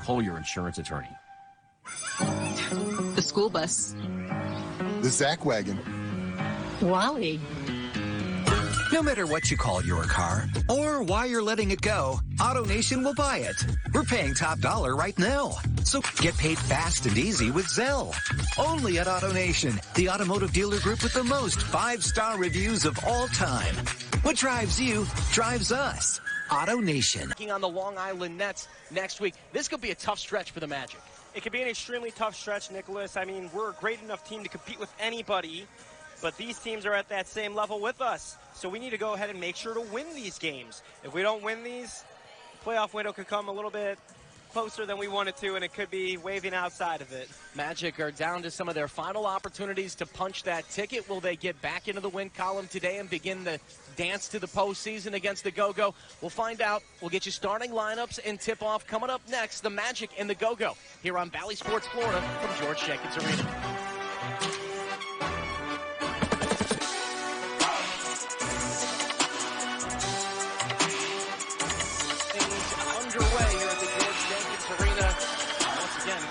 Call your insurance attorney. The school bus. The Zach wagon. Wally. No matter what you call your car or why you're letting it go, AutoNation will buy it. We're paying top dollar right now. So get paid fast and easy with Zelle. Only at AutoNation, the automotive dealer group with the most 5-star reviews of all time. What drives you drives us. AutoNation. On the Long Island Nets next week. This could be a tough stretch for the Magic. It could be an extremely tough stretch, Nicholas. I mean, we're a great enough team to compete with anybody, but these teams are at that same level with us. So we need to go ahead and make sure to win these games. If we don't win these, the playoff window could come a little bit closer than we wanted to, and it could be waving outside of it. Magic are down to some of their final opportunities to punch that ticket. Will they get back into the win column today and begin the dance to the postseason against the Go-Go? We'll find out. We'll get you starting lineups and tip-off coming up next. The Magic and the Go-Go here on Valley Sports Florida from George Jenkins Arena.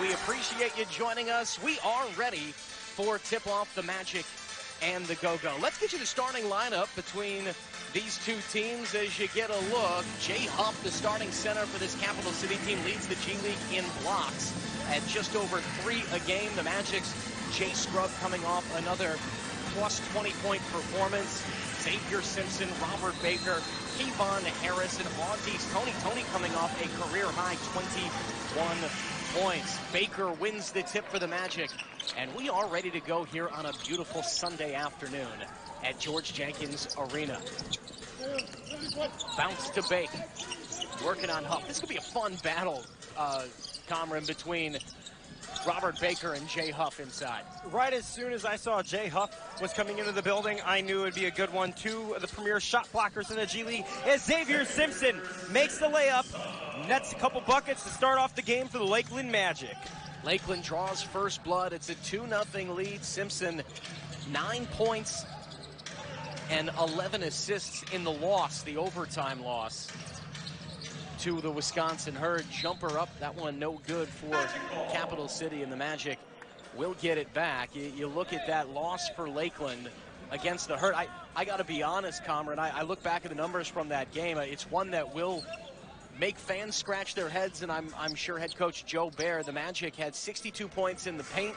We appreciate you joining us. We are ready for tip-off the Magic and the Go-Go. Let's get you the starting lineup between these two teams as you get a look. Jay Huff, the starting center for this Capital City team, leads the G League in blocks at just over 3 a game. The Magic's Jay Scrubb coming off another plus 20-point performance. Xavier Simpson, Robert Baker, Kevon Harris, and Audis Tony coming off a career-high 21 points. Baker wins the tip for the Magic, and we are ready to go here on a beautiful Sunday afternoon at George Jenkins Arena. Bounce to Bake, working on Huff. This could be a fun battle, Comrade, between Robert Baker and Jay Huff inside. Right as soon as I saw Jay Huff was coming into the building, I knew it would be a good one. 2 of the premier shot blockers in the G League as Xavier Simpson makes the layup. Nets a couple buckets to start off the game for the Lakeland Magic. Lakeland draws first blood. It's a 2-0 lead. Simpson, 9 points and 11 assists in the loss, the overtime loss to the Wisconsin Herd. Jumper up, that one no good for Capital City, and the Magic will get it back. You look at that loss for Lakeland against the Herd. I got to be honest, Comrade, I look back at the numbers from that game. It's one that will make fans scratch their heads, and I'm sure head coach Joe Baer. The Magic had 62 points in the paint,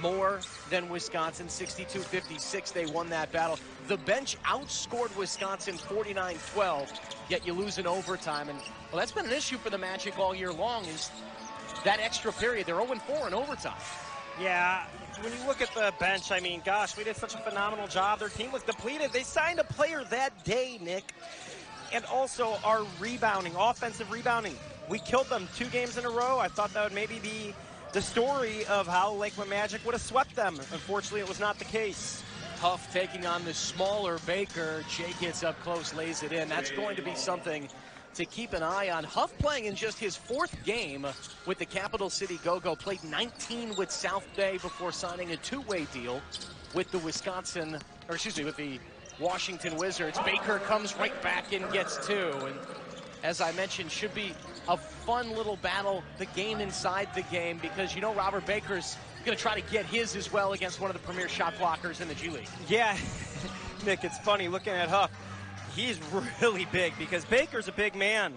more than Wisconsin, 62-56. They won that battle. The bench outscored Wisconsin 49-12, yet you lose in overtime. And, well, that's been an issue for the Magic all year long, is that extra period. They're 0-4 in overtime. Yeah, when you look at the bench, I mean, gosh, we did such a phenomenal job. Their team was depleted. They signed a player that day, Nick. And also our rebounding, offensive rebounding. We killed them 2 games in a row. I thought that would maybe be the story of how Lakeland Magic would have swept them. Unfortunately, it was not the case. Huff taking on the smaller Baker. Jay gets up close, lays it in. That's going to be something to keep an eye on. Huff playing in just his 4th game with the Capital City Go-Go. Played 19 with South Bay before signing a 2-way deal with the with the Washington Wizards. Baker comes right back and gets 2. And as I mentioned, should be a fun little battle, the game inside the game, because you know Robert Baker's going to try to get his as well against one of the premier shot blockers in the G League. Yeah, Nick, it's funny looking at Huff. He's really big because Baker's a big man,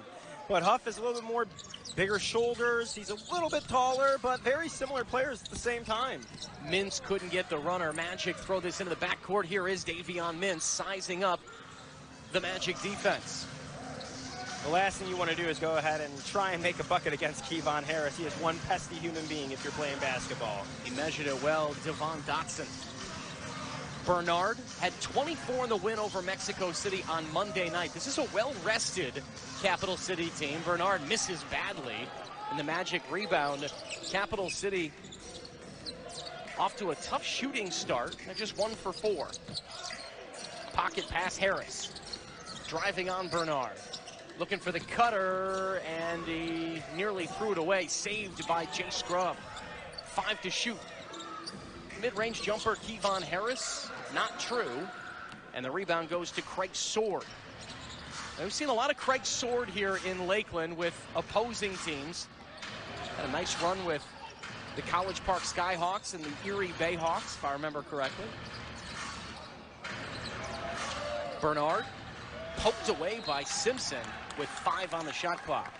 but Huff is a little bit more bigger shoulders. He's a little bit taller, but very similar players at the same time. Mintz couldn't get the runner. Magic throw this into the backcourt. Here is Davion Mintz sizing up the Magic defense. The last thing you want to do is go ahead and try and make a bucket against Kevon Harris. He is one pesky human being if you're playing basketball. He measured it well. Devon Dotson. Bernard had 24 in the win over Mexico City on Monday night. This is a well-rested Capital City team. Bernard misses badly in the Magic rebound. Capital City off to a tough shooting start. They're just 1 for 4. Pocket pass Harris. Driving on Bernard. Looking for the cutter, and he nearly threw it away. Saved by Jay Scrubb. 5 to shoot. Mid-range jumper, Kevon Harris. Not true. And the rebound goes to Craig Sword. Now, we've seen a lot of Craig Sword here in Lakeland with opposing teams. Had a nice run with the College Park Skyhawks and the Erie Bayhawks, if I remember correctly. Bernard poked away by Simpson with 5 on the shot clock.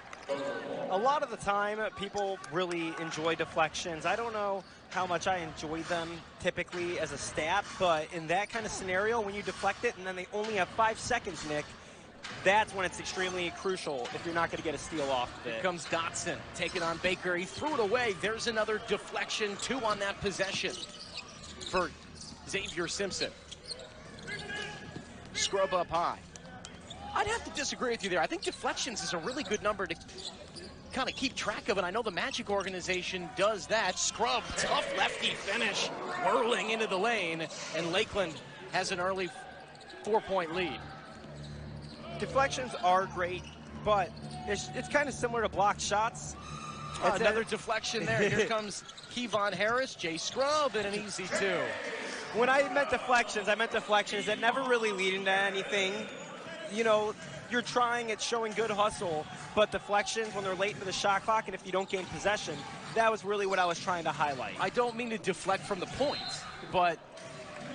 A lot of the time, people really enjoy deflections. I don't know how much I enjoy them typically as a stat, but in that kind of scenario, when you deflect it and then they only have 5 seconds, Nick, that's when it's extremely crucial if you're not going to get a steal off of it. Here comes Dotson, taking on Baker. He threw it away. There's another deflection, 2 on that possession for Xavier Simpson. Scrub up high. I'd have to disagree with you there. I think deflections is a really good number to kind of keep track of, and I know the Magic organization does that. Scrub, tough lefty finish, whirling into the lane, and Lakeland has an early 4-point lead. Deflections are great, but it's kind of similar to blocked shots. Another deflection there. Here comes Kevon Harris, Jay Scrub, and an easy 2. When I meant deflections that never really lead into anything. You know, you're trying, it's showing good hustle, but deflections when they're late for the shot clock and if you don't gain possession, that was really what I was trying to highlight. I don't mean to deflect from the point, but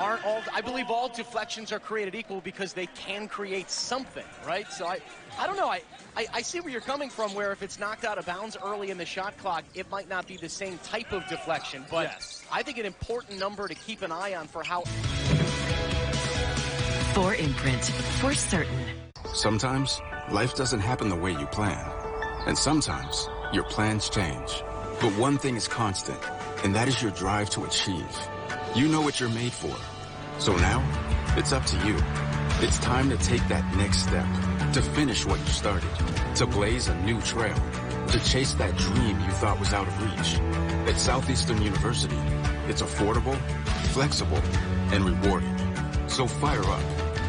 aren't all, I believe all deflections are created equal because they can create something, right? So I don't know, I see where you're coming from, where if it's knocked out of bounds early in the shot clock, it might not be the same type of deflection, but yes. I think an important number to keep an eye on for how... For Imprint, for certain. Sometimes life doesn't happen the way you plan, and sometimes your plans change. But one thing is constant, and that is your drive to achieve. You know what you're made for. So now, it's up to you. It's time to take that next step, to finish what you started, to blaze a new trail, to chase that dream you thought was out of reach. At Southeastern University, it's affordable, flexible, and rewarding. So fire up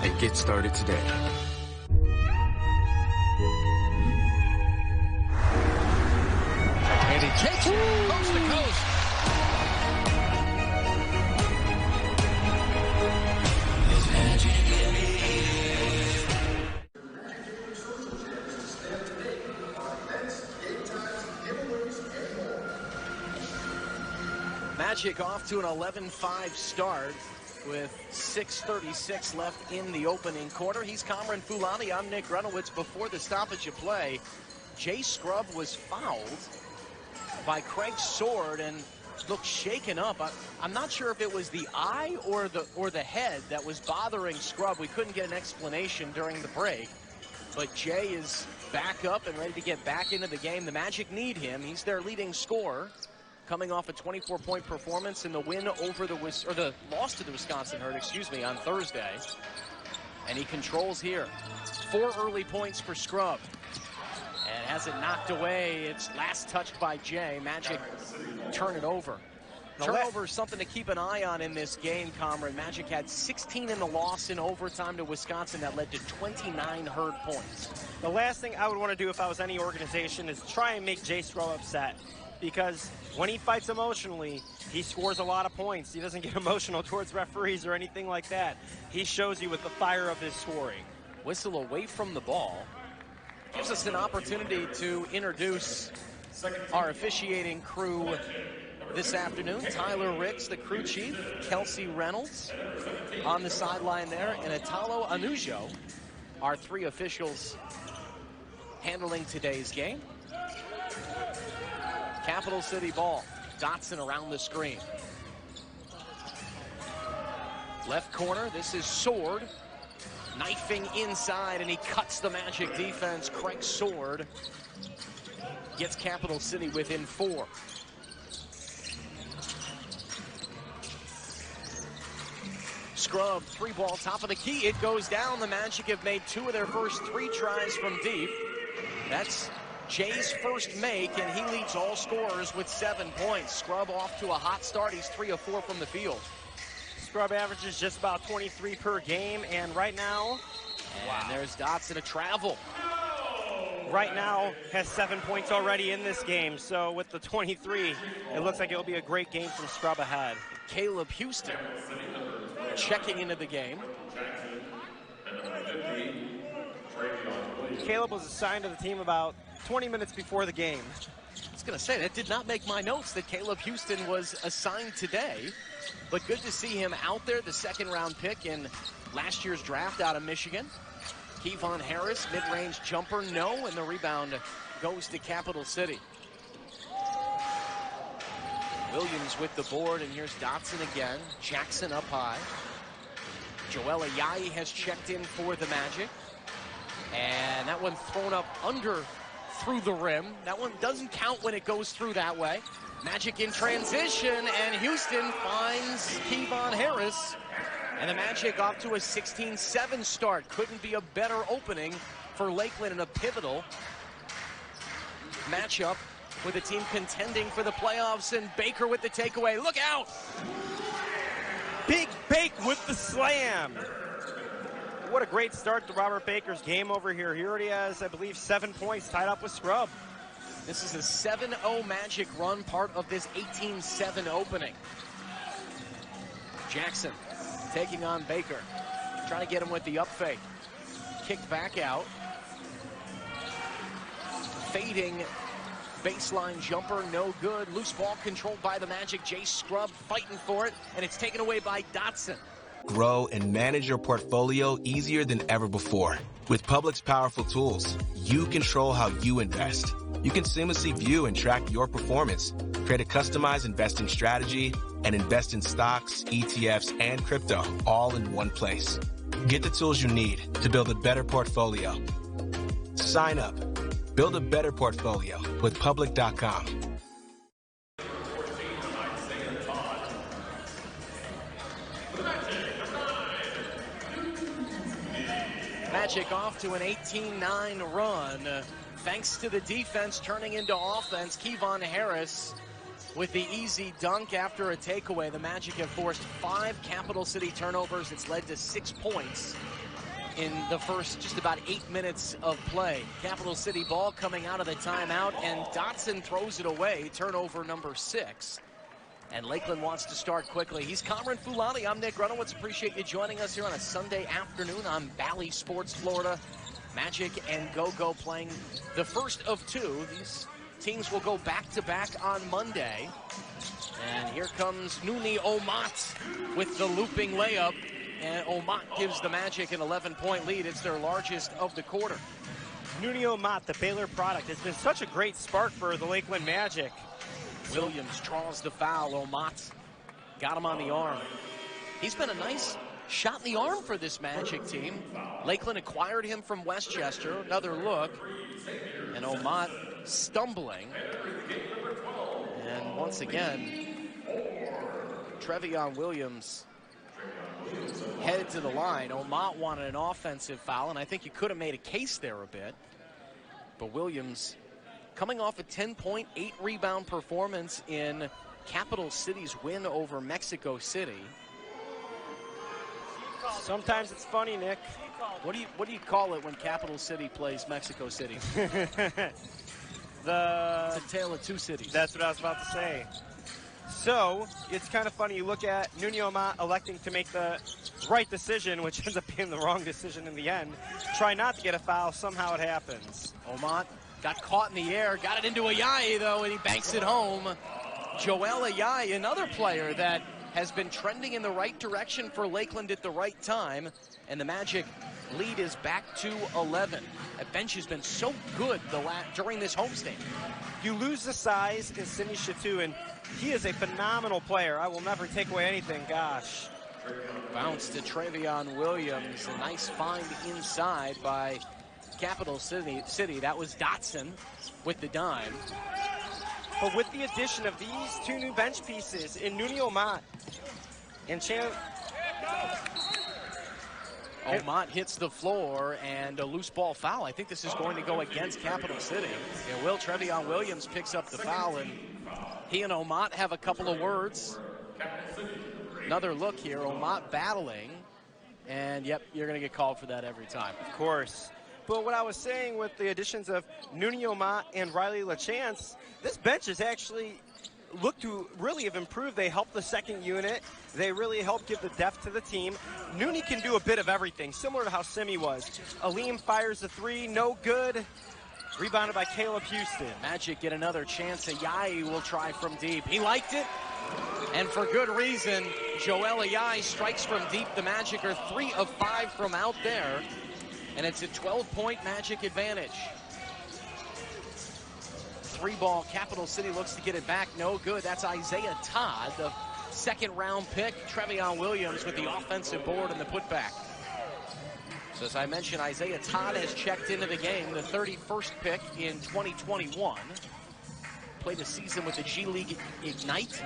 and get started today. And he takes it coast to coast. Magic off to an 11-5 start with 6:36 left in the opening quarter. He's Cameron Fulani. I'm Nick Grunowitz. Before the stoppage of play, Jay Scrub was fouled by Craig Sword and looked shaken up. I'm not sure if it was the eye or the head that was bothering Scrub. We couldn't get an explanation during the break. But Jay is back up and ready to get back into the game. The Magic need him. He's their leading scorer, coming off a 24-point performance in the win over the loss to the Wisconsin Herd, on Thursday. And he controls here. 4 early points for Scrub. And has it knocked away. It's last touched by Jay. Magic turn it over. Turnover is something to keep an eye on in this game, Comrade. Magic had 16 in the loss in overtime to Wisconsin that led to 29 Herd points. The last thing I would want to do if I was any organization is try and make Jay Scrub upset. Because when he fights emotionally, he scores a lot of points. He doesn't get emotional towards referees or anything like that. He shows you with the fire of his scoring. Whistle away from the ball. Gives us an opportunity to introduce our officiating crew this afternoon. Tyler Ricks, the crew chief, Kelsey Reynolds on the sideline there, and Italo Anujo, our 3 officials handling today's game. Capital City ball. Dotson around the screen. Left corner, this is Sword. Knifing inside, and he cuts the Magic defense. Craig Sword gets Capital City within 4. Scrub, 3-ball, top of the key. It goes down. The Magic have made 2 of their first 3 tries from deep. That's Jay's first make, and he leads all scorers with 7 points. Scrub off to a hot start. He's 3 of 4 from the field. Scrub averages just about 23 per game, and right now... And there's Dotson to travel. Right now has 7 points already in this game, so with the 23, it looks like it'll be a great game from Scrub ahead. Caleb Houston checking into the game. Caleb was assigned to the team about 20 minutes before the game. was going to say, that did not make my notes that Caleb Houston was assigned today. But good to see him out there, the second-round pick in last year's draft out of Michigan. Kevon Harris, mid-range jumper, no, and the rebound goes to Capital City. Williams with the board, and here's Dotson again. Jackson up high. Joel Ayayi has checked in for the Magic. And that one thrown up through the rim. That one doesn't count when it goes through that way. Magic in transition, and Houston finds Kevon Harris. And the Magic off to a 16-7 start. Couldn't be a better opening for Lakeland in a pivotal matchup with a team contending for the playoffs, and Baker with the takeaway. Look out! Big Bake with the slam. What a great start to Robert Baker's game over here. He already has, I believe, 7 points tied up with Scrub. This is a 7-0 Magic run, part of this 18-7 opening. Jackson taking on Baker, trying to get him with the up fake. Kicked back out. Fading baseline jumper, no good. Loose ball controlled by the Magic. Jay Scrub fighting for it, and it's taken away by Dotson. Grow and manage your portfolio easier than ever before. With Public's powerful tools, you control how you invest. You can seamlessly view and track your performance, create a customized investing strategy, and invest in stocks, ETFs, and crypto all in one place. Get the tools you need to build a better portfolio. Sign up. Build a better portfolio with Public.com. Magic off to an 18-9 run. Thanks to the defense turning into offense. Kevon Harris with the easy dunk after a takeaway. The Magic have forced 5 Capital City turnovers. It's led to 6 points in the first just about 8 minutes of play. Capital City ball coming out of the timeout, and Dotson throws it away. Turnover number 6. And Lakeland wants to start quickly. He's Cameron Fulani. I'm Nick Grunowitz. Appreciate you joining us here on a Sunday afternoon on Bally Sports Florida. Magic and Go-Go playing the first of 2. These teams will go back-to-back on Monday. And here comes Nuni Omat with the looping layup. And Omat gives the Magic an 11-point lead. It's their largest of the quarter. Nuni Omat, the Baylor product, has been such a great spark for the Lakeland Magic. Williams draws the foul. Omat got him on the arm. He's been a nice shot in the arm for this Magic team. Lakeland acquired him from Westchester. Another look. And Omat stumbling. And once again, Trevion Williams headed to the line. Omat wanted an offensive foul, and I think you could have made a case there a bit. But Williams coming off a 10-point, 8-rebound performance in Capital City's win over Mexico City. Sometimes it's funny, Nick. What do you call it when Capital City plays Mexico City? It's a tale of two cities. That's what I was about to say. So it's kind of funny. You look at Nuni Omat electing to make the right decision, which ends up being the wrong decision in the end. Try not to get a foul. Somehow it happens. Omat got caught in the air, got it into Ayayi, though, and he banks it home. Joel Ayayi, another player that has been trending in the right direction for Lakeland at the right time, and the Magic lead is back to 11. That bench has been so good during this homestand. You lose the size in Sidney Chatou, and he is a phenomenal player. I will never take away anything, gosh. Bounce to Trevion Williams. A nice find inside by Capital City. That was Dotson with the dime. But with the addition of these 2 new bench pieces in Nuni Omat and Omat hits the floor, and a loose ball foul. I think this is going to go against Capital City. It will. Trevion Williams picks up the foul, and he and Omat have a couple of words. Another look here. Omat battling, and yep, you're going to get called for that every time. Of course. But what I was saying with the additions of Nuni Omat and Riley LaChance, this bench has actually looked to really have improved. They helped the second unit. They really helped give the depth to the team. Nuni can do a bit of everything, similar to how Simi was. Aleem fires the 3, no good. Rebounded by Caleb Houston. Magic get another chance. Ayayi will try from deep. He liked it, and for good reason. Joel Ayayi strikes from deep. The Magic are 3 of 5 from out there, and it's a 12-point Magic advantage. 3-ball, Capital City looks to get it back. No good. That's Isaiah Todd, the second-round pick. Trevion Williams with the offensive board and the putback. So as I mentioned, Isaiah Todd has checked into the game, the 31st pick in 2021. Played a season with the G League Ignite.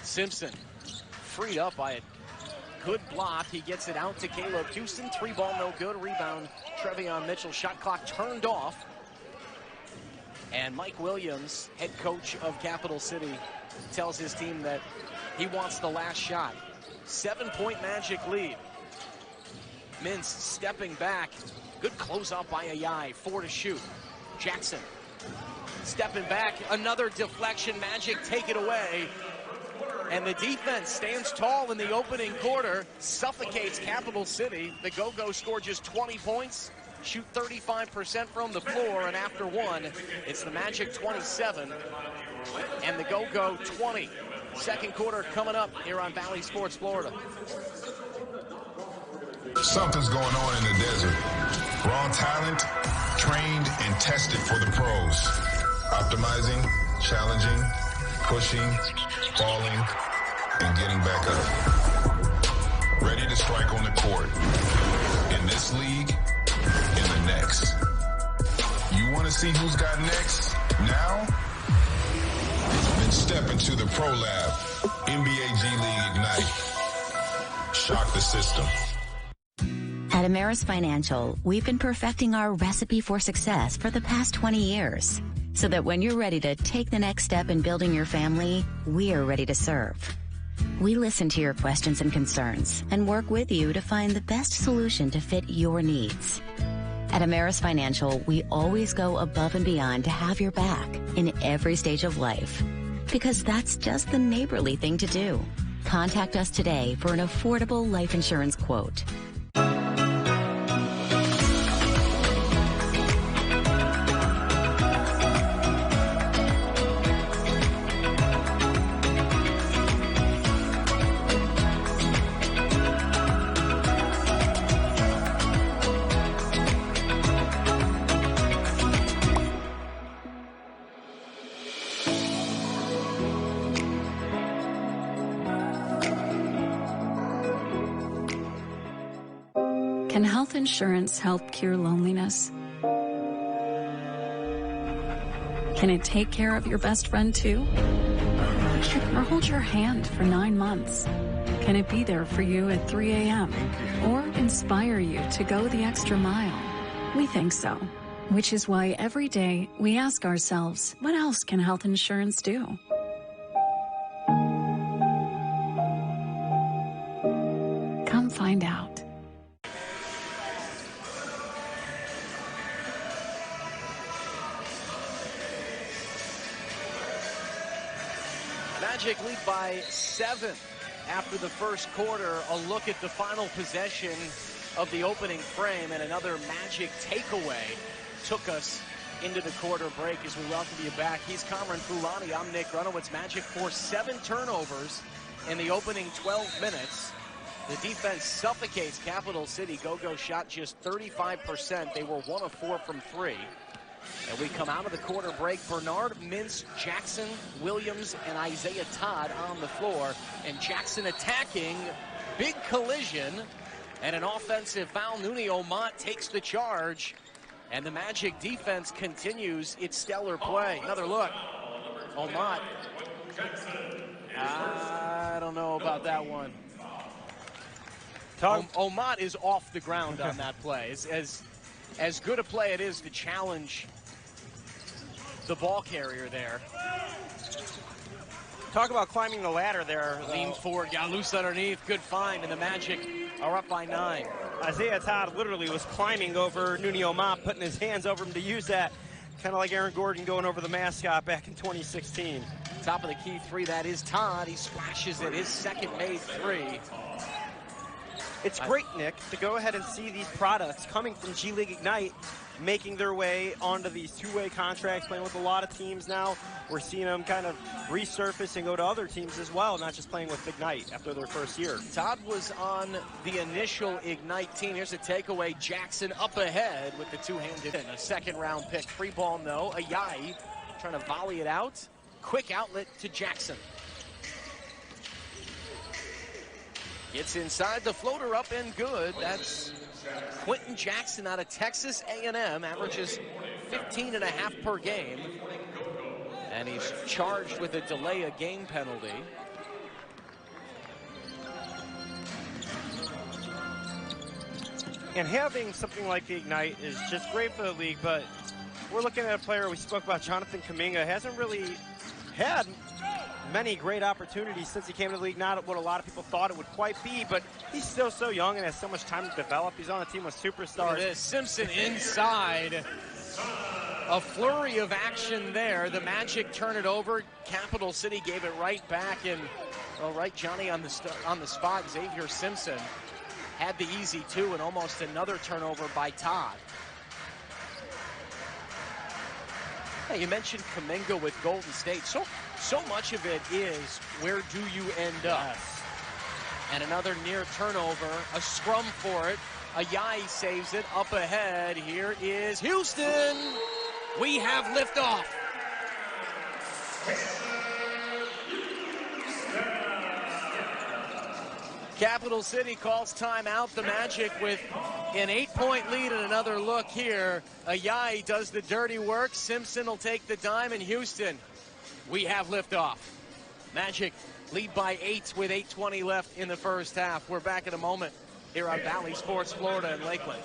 Simpson freed up by a good block. He gets it out to Caleb Houston. 3-ball, no good. Rebound, Trevion Mitchell. Shot clock turned off. And Mike Williams, head coach of Capital City, tells his team that he wants the last shot. 7-point Magic lead. Mintz stepping back. Good closeout by Ayayi. 4 to shoot. Jackson stepping back. Another deflection. Magic take it away. And the defense stands tall in the opening quarter. Suffocates Capital City. The Go-Go score just 20 points. Shoot 35% from the floor. And after one, it's the Magic 27 and the Go-Go 20. Second quarter coming up here on Valley Sports Florida. Something's going on in the desert. Raw talent, trained and tested for the pros. Optimizing, challenging, pushing, falling, and getting back up. Ready to strike on the court. In this league, in the next. You want to see who's got next? Now? Then step into the Pro Lab. NBA G League Ignite. Shock the system. At Ameris Financial, we've been perfecting our recipe for success for the past 20 years. So that when you're ready to take the next step in building your family, we're ready to serve. We listen to your questions and concerns and work with you to find the best solution to fit your needs. At Ameris Financial, we always go above and beyond to have your back in every stage of life. Because that's just the neighborly thing to do. Contact us today for an affordable life insurance quote. Can health insurance help cure loneliness? Can it take care of your best friend too? Or hold your hand for 9 months? Can it be there for you at 3 a.m. or inspire you to go the extra mile? We think so, which is why every day we ask ourselves, what else can health insurance do? Come find out. Magic lead by 7 after the first quarter. A look at the final possession of the opening frame, and another Magic takeaway took us into the quarter break. As we welcome you back, he's Cameron Fulani. I'm Nick Runowitz. Magic forced 7 turnovers in the opening 12 minutes. The defense suffocates Capital City. Go-Go shot just 35%. They were 1 of 4 from 3. And we come out of the quarter break. Bernard, Mintz, Jackson, Williams, and Isaiah Todd on the floor. And Jackson attacking. Big collision. And an offensive foul. Nuni Omot takes the charge. And the Magic defense continues its stellar play. Another look. Omot. I don't know about that one. Omot is off the ground on that play. As good a play it is to challenge the ball carrier there. Talk about climbing the ladder there. Lean forward, got loose underneath, good find, and the Magic are up by 9. Isaiah Todd literally was climbing over Nuni Omot, putting his hands over him to use that, kind of like Aaron Gordon going over the mascot back in 2016. Top of the key three, that is Todd. He splashes it, his second made three. It's great, Nick, to go ahead and see these products coming from G League Ignite, making their way onto these two-way contracts, playing with a lot of teams now. We're seeing them kind of resurface and go to other teams as well, not just playing with Ignite after their first year. Todd was on the initial Ignite team. Here's a takeaway. Jackson up ahead with the two-handed. A second-round pick. Free ball, no. Ayayi trying to volley it out. Quick outlet to Jackson. Gets inside, the floater up and good. That's Quentin Jackson out of Texas A&M, averages 15.5 per game. And he's charged with a delay of game penalty. And having something like the Ignite is just great for the league, but we're looking at a player, we spoke about Jonathan Kuminga, hasn't really had many great opportunities since he came to the league. Not what a lot of people thought it would quite be, but he's still so young and has so much time to develop. He's on a team with superstars. Simpson inside. A flurry of action there. The Magic turn it over. Capital City gave it right back, and right Johnny on the spot. Xavier Simpson had the easy two, and almost another turnover by Todd. Hey, you mentioned Kuminga with Golden State. So much of it is where do you end up? Yes. And another near turnover, a scrum for it. Ayayi saves it up ahead. Here is Houston. We have liftoff. Capital City calls timeout. The Magic with an 8-point lead and another look here. Ayayi does the dirty work. Simpson will take the dime, and Houston, we have liftoff. Magic lead by 8 with 8:20 left in the first half. We're back in a moment here on Valley Sports Florida and Lakeland.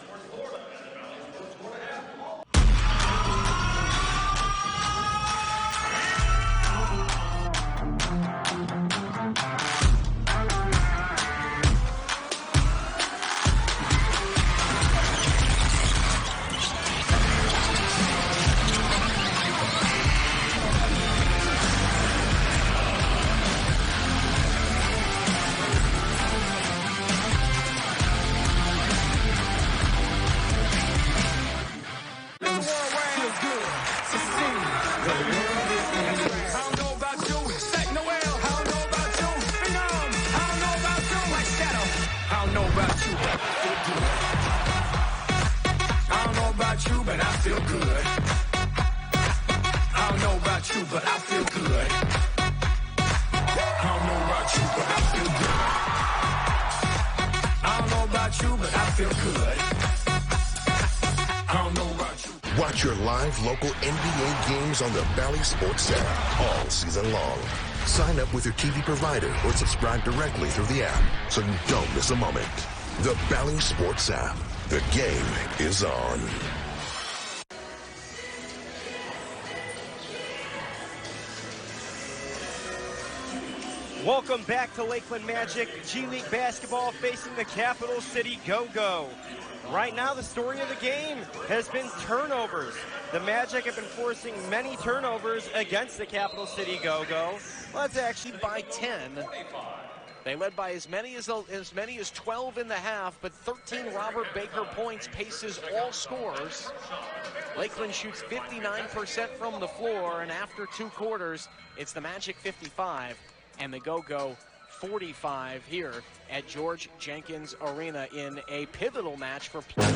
Watch your live local NBA games on the Valley Sports app all season long. Sign up with your TV provider or subscribe directly through the app so you don't miss a moment. The Valley Sports app. The game is on. Welcome back to Lakeland Magic. G League basketball facing the Capital City Go-Go. Right now, the story of the game has been turnovers. The Magic have been forcing many turnovers against the Capital City Go-Go. Well, that's actually by 10. They led by as many as 12 in the half, but 13 Robert Baker points paces all scores. Lakeland shoots 59% from the floor, and after 2 quarters, it's the Magic 55 and the Go-Go 45 here at George Jenkins Arena in a pivotal match for play.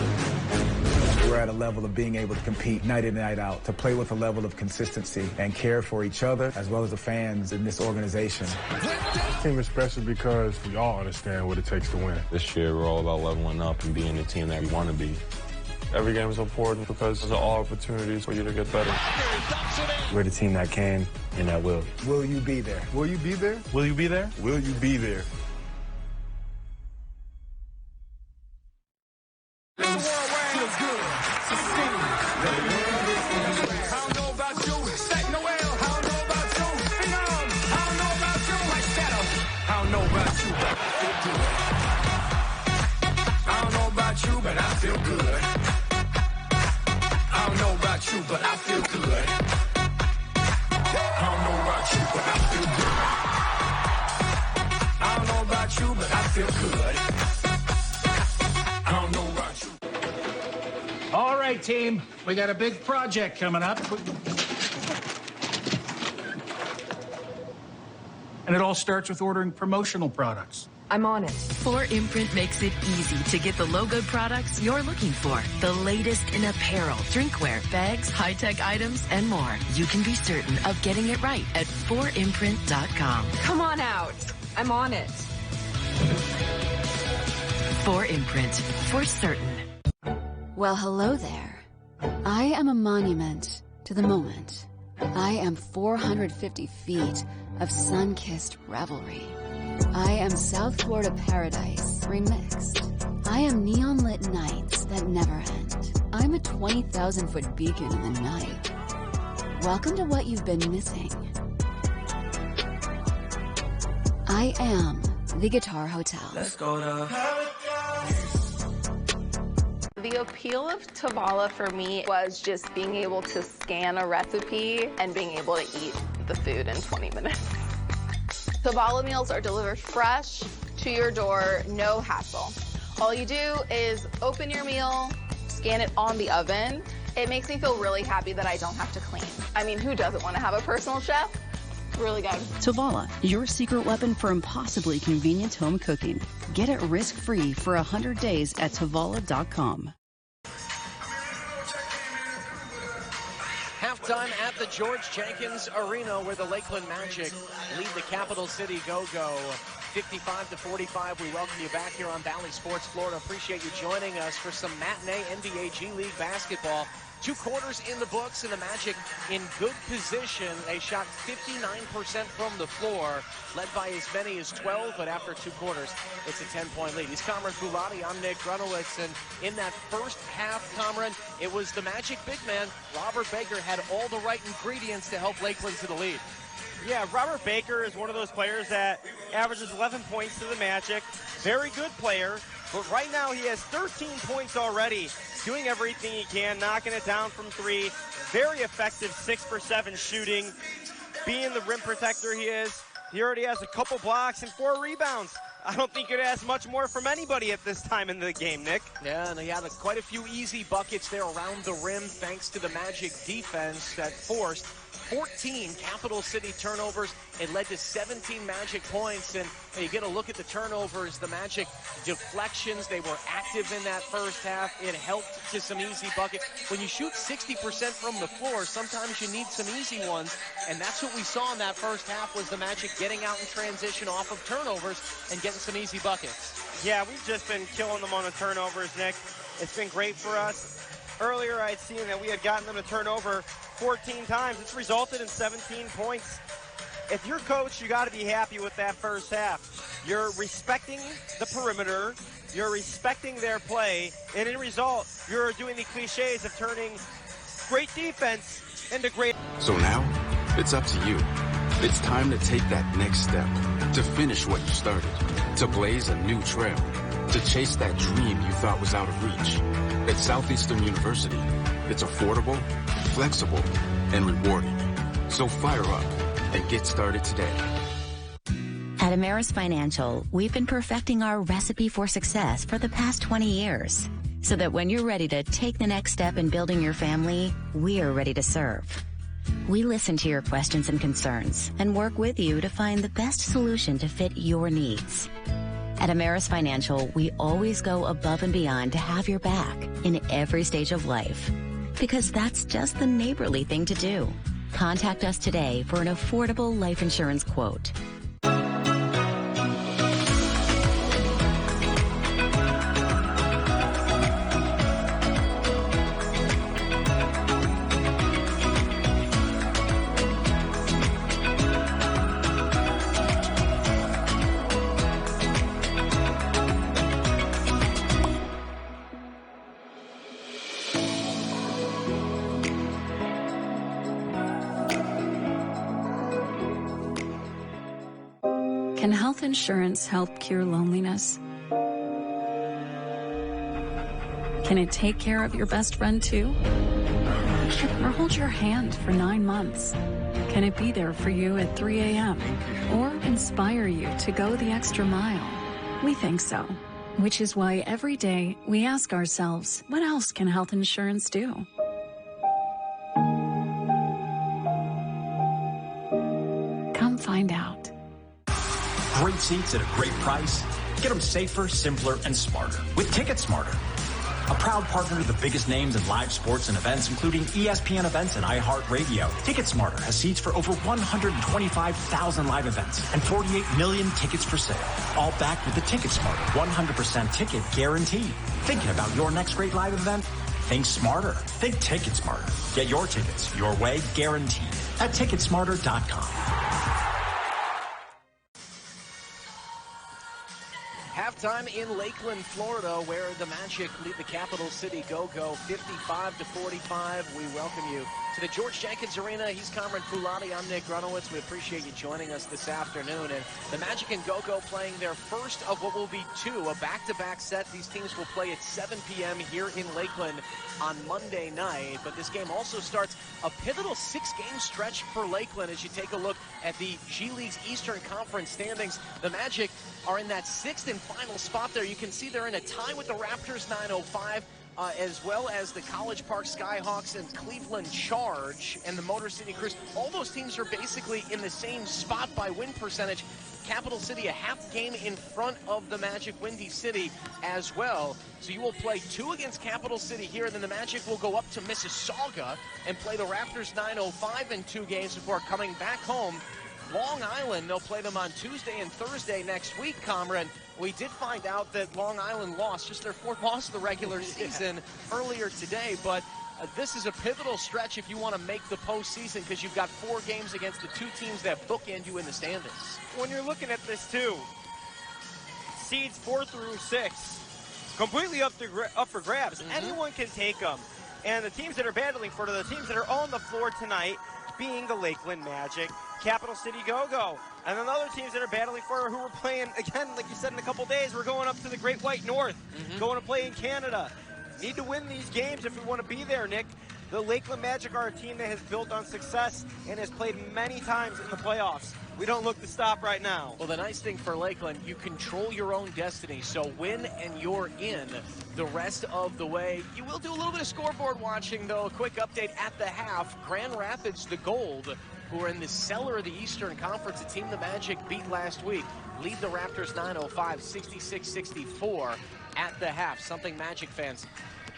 We're at a level of being able to compete night in and night out, to play with a level of consistency and care for each other as well as the fans in this organization. This team is special because we all understand what it takes to win. This year, we're all about leveling up and being the team that we want to be. Every game is important because those are all opportunities for you to get better. We're the team that can and that will. Will you be there? Will you be there? Will you be there? Will you be there? But I feel good. I don't know about you, but I feel good. I don't know about you, but I feel good. I don't know about you. All right, team. We got a big project coming up. And it all starts with ordering promotional products. I'm on it. 4imprint makes it easy to get the logoed products you're looking for. The latest in apparel, drinkware, bags, high-tech items, and more. You can be certain of getting it right at 4imprint.com. Come on out. I'm on it. 4imprint, for certain. Well, hello there. I am a monument to the moment. I am 450 feet of sun-kissed revelry. I am South Florida paradise remixed. I am neon-lit nights that never end. I'm a 20,000-foot beacon in the night. Welcome to what you've been missing. I am the Guitar Hotel. Let's go to The appeal of Tavala for me was just being able to scan a recipe and being able to eat the food in 20 minutes. Tavala meals are delivered fresh to your door, no hassle. All you do is open your meal, scan it on the oven. It makes me feel really happy that I don't have to clean. I mean, who doesn't want to have a personal chef? Really good. Tavala, your secret weapon for impossibly convenient home cooking. Get it risk-free for 100 days at Tavala.com. Halftime at the George Jenkins Arena, where the Lakeland Magic lead the Capital City Go-Go 55-45. We welcome you back here on Valley Sports Florida. Appreciate you joining us for some matinee NBA G League basketball. 2 quarters in the books, and the Magic in good position. They shot 59% from the floor, led by as many as 12, but after 2 quarters, it's a 10-point lead. He's Cameron Fulati. I'm Nick Grunowitz, and in that first half, Cameron, it was the Magic big man. Robert Baker had all the right ingredients to help Lakeland to the lead. Yeah, Robert Baker is one of those players that averages 11 points to the Magic. Very good player, but right now he has 13 points already, doing everything he can, knocking it down from 3. Very effective 6-for-7 shooting. Being the rim protector he is, he already has a couple blocks and 4 rebounds. I don't think you'd ask much more from anybody at this time in the game, Nick. Yeah, and he had quite a few easy buckets there around the rim, thanks to the Magic defense that forced 14 Capital City turnovers. It led to 17 Magic points, and you get a look at the turnovers, the Magic deflections. They were active in that first half. It helped to some easy buckets. When you shoot 60% from the floor, sometimes you need some easy ones, and that's what we saw in that first half, was the Magic getting out in transition off of turnovers and getting some easy buckets. Yeah, we've just been killing them on the turnovers, Nick. It's been great for us. Earlier, I'd seen that we had gotten them to turn over 14 times. It's resulted in 17 points. If you're coach, you got to be happy with that first half. You're respecting the perimeter. You're respecting their play. And in result, you're doing the cliches of turning great defense into great. So now, it's up to you. It's time to take that next step, to finish what you started, to blaze a new trail, to chase that dream you thought was out of reach. At Southeastern University, it's affordable, flexible, and rewarding. So fire up and get started today. At Ameris Financial, we've been perfecting our recipe for success for the past 20 years. So that when you're ready to take the next step in building your family, we're ready to serve. We listen to your questions and concerns and work with you to find the best solution to fit your needs. At Ameris Financial, we always go above and beyond to have your back in every stage of life, because that's just the neighborly thing to do. Contact us today for an affordable life insurance quote. Can health insurance help cure loneliness? Can it take care of your best friend too? Or hold your hand for 9 months? Can it be there for you at 3 a.m.? Or inspire you to go the extra mile? We think so. Which is why every day we ask ourselves, what else can health insurance do? Come find out. Great seats at a great price. Get them safer, simpler, and smarter with Ticket Smarter. A proud partner of the biggest names in live sports and events, including ESPN events and iHeartRadio. TicketSmarter has seats for over 125,000 live events and 48 million tickets for sale. All backed with the TicketSmarter 100% ticket guarantee. Thinking about your next great live event? Think smarter. Think TicketSmarter. Get your tickets your way, guaranteed, at TicketSmarter.com. Halftime in Lakeland, Florida, where the Magic lead the Capital City Go-Go 55-45. We welcome you to the George Jenkins Arena. He's Cameron Fulati. I'm Nick Grunowitz. We appreciate you joining us this afternoon. And the Magic and Go-Go playing their first of what will be two, a back-to-back set. These teams will play at 7 p.m. here in Lakeland on Monday night. But this game also starts a pivotal 6-game stretch for Lakeland as you take a look at the G League's Eastern Conference standings. The Magic are in that 6th and final spot there. You can see they're in a tie with the Raptors, 905, as well as the College Park Skyhawks and Cleveland Charge and the Motor City Cruise. All those teams are basically in the same spot by win percentage. Capital City a half game in front of the Magic, Windy City as well. So you will play 2 against Capital City here, and then the Magic will go up to Mississauga and play the Raptors 905 in 2 games before coming back home. Long Island, they'll play them on Tuesday and Thursday next week, Comrade. We did find out that Long Island lost just their 4th loss of the regular season earlier today, but this is a pivotal stretch if you want to make the postseason because you've got 4 games against the 2 teams that bookend you in the standings. When you're looking at this, too, seeds 4 through 6, completely up for grabs. Anyone can take them. And the teams that are battling for the teams that are on the floor tonight, being the Lakeland Magic, Capital City Go-Go, and then other teams that are battling for who we're playing, again, like you said, in a couple days, we're going up to the Great White North, going to play in Canada. Need to win these games if we want to be there, Nick. The Lakeland Magic are a team that has built on success and has played many times in the playoffs. We don't look to stop right now. Well, the nice thing for Lakeland, you control your own destiny. So win and you're in the rest of the way. You will do a little bit of scoreboard watching, though. A quick update at the half. Grand Rapids, the Gold, who are in the cellar of the Eastern Conference, a team the Magic beat last week, lead the Raptors 905, 66-64 at the half. Something Magic fans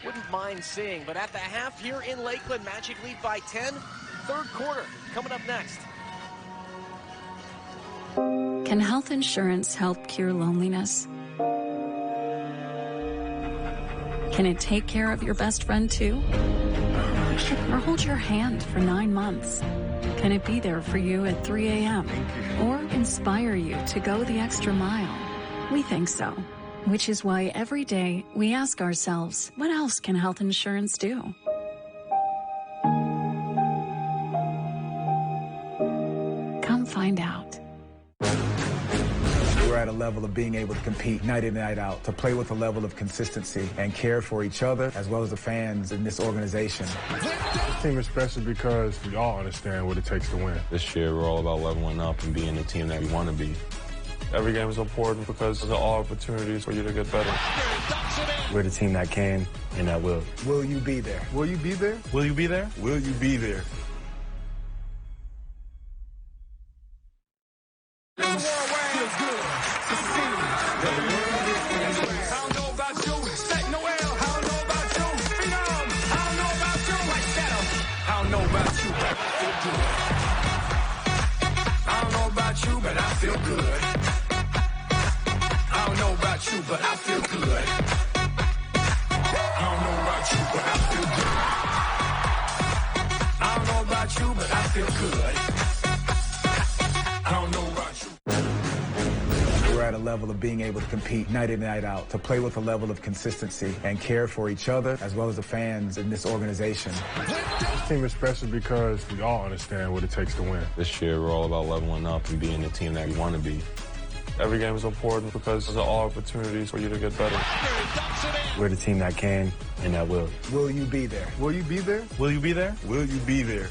wouldn't mind seeing. But at the half here in Lakeland, Magic lead by 10. 3rd quarter coming up next. Can health insurance help cure loneliness? Can it take care of your best friend too? Or hold your hand for 9 months? Can it be there for you at 3 a.m. or inspire you to go the extra mile? We think so. Which is why every day we ask ourselves, what else can health insurance do? Come find out. We're at a level of being able to compete night in and night out, to play with a level of consistency and care for each other as well as the fans in this organization. This team is special because we all understand what it takes to win. This year, we're all about leveling up and being the team that we want to be. Every game is important because they're all opportunities for you to get better. We're the team that can and that will. Will you be there? Will you be there? Will you be there? Will you be there? But I feel good. I don't know about you, but I feel good. I don't know about you, but I feel good. I don't know about you, but I feel good. I don't know about you. We're at a level of being able to compete night in and night out, to play with a level of consistency and care for each other as well as the fans in this organization. This team is special because we all understand what it takes to win. This year, we're all about leveling up and being the team that we want to be. Every game is important because they're all opportunities for you to get better. We're the team that can and that will. Will you be there? Will you be there? Will you be there? Will you be there?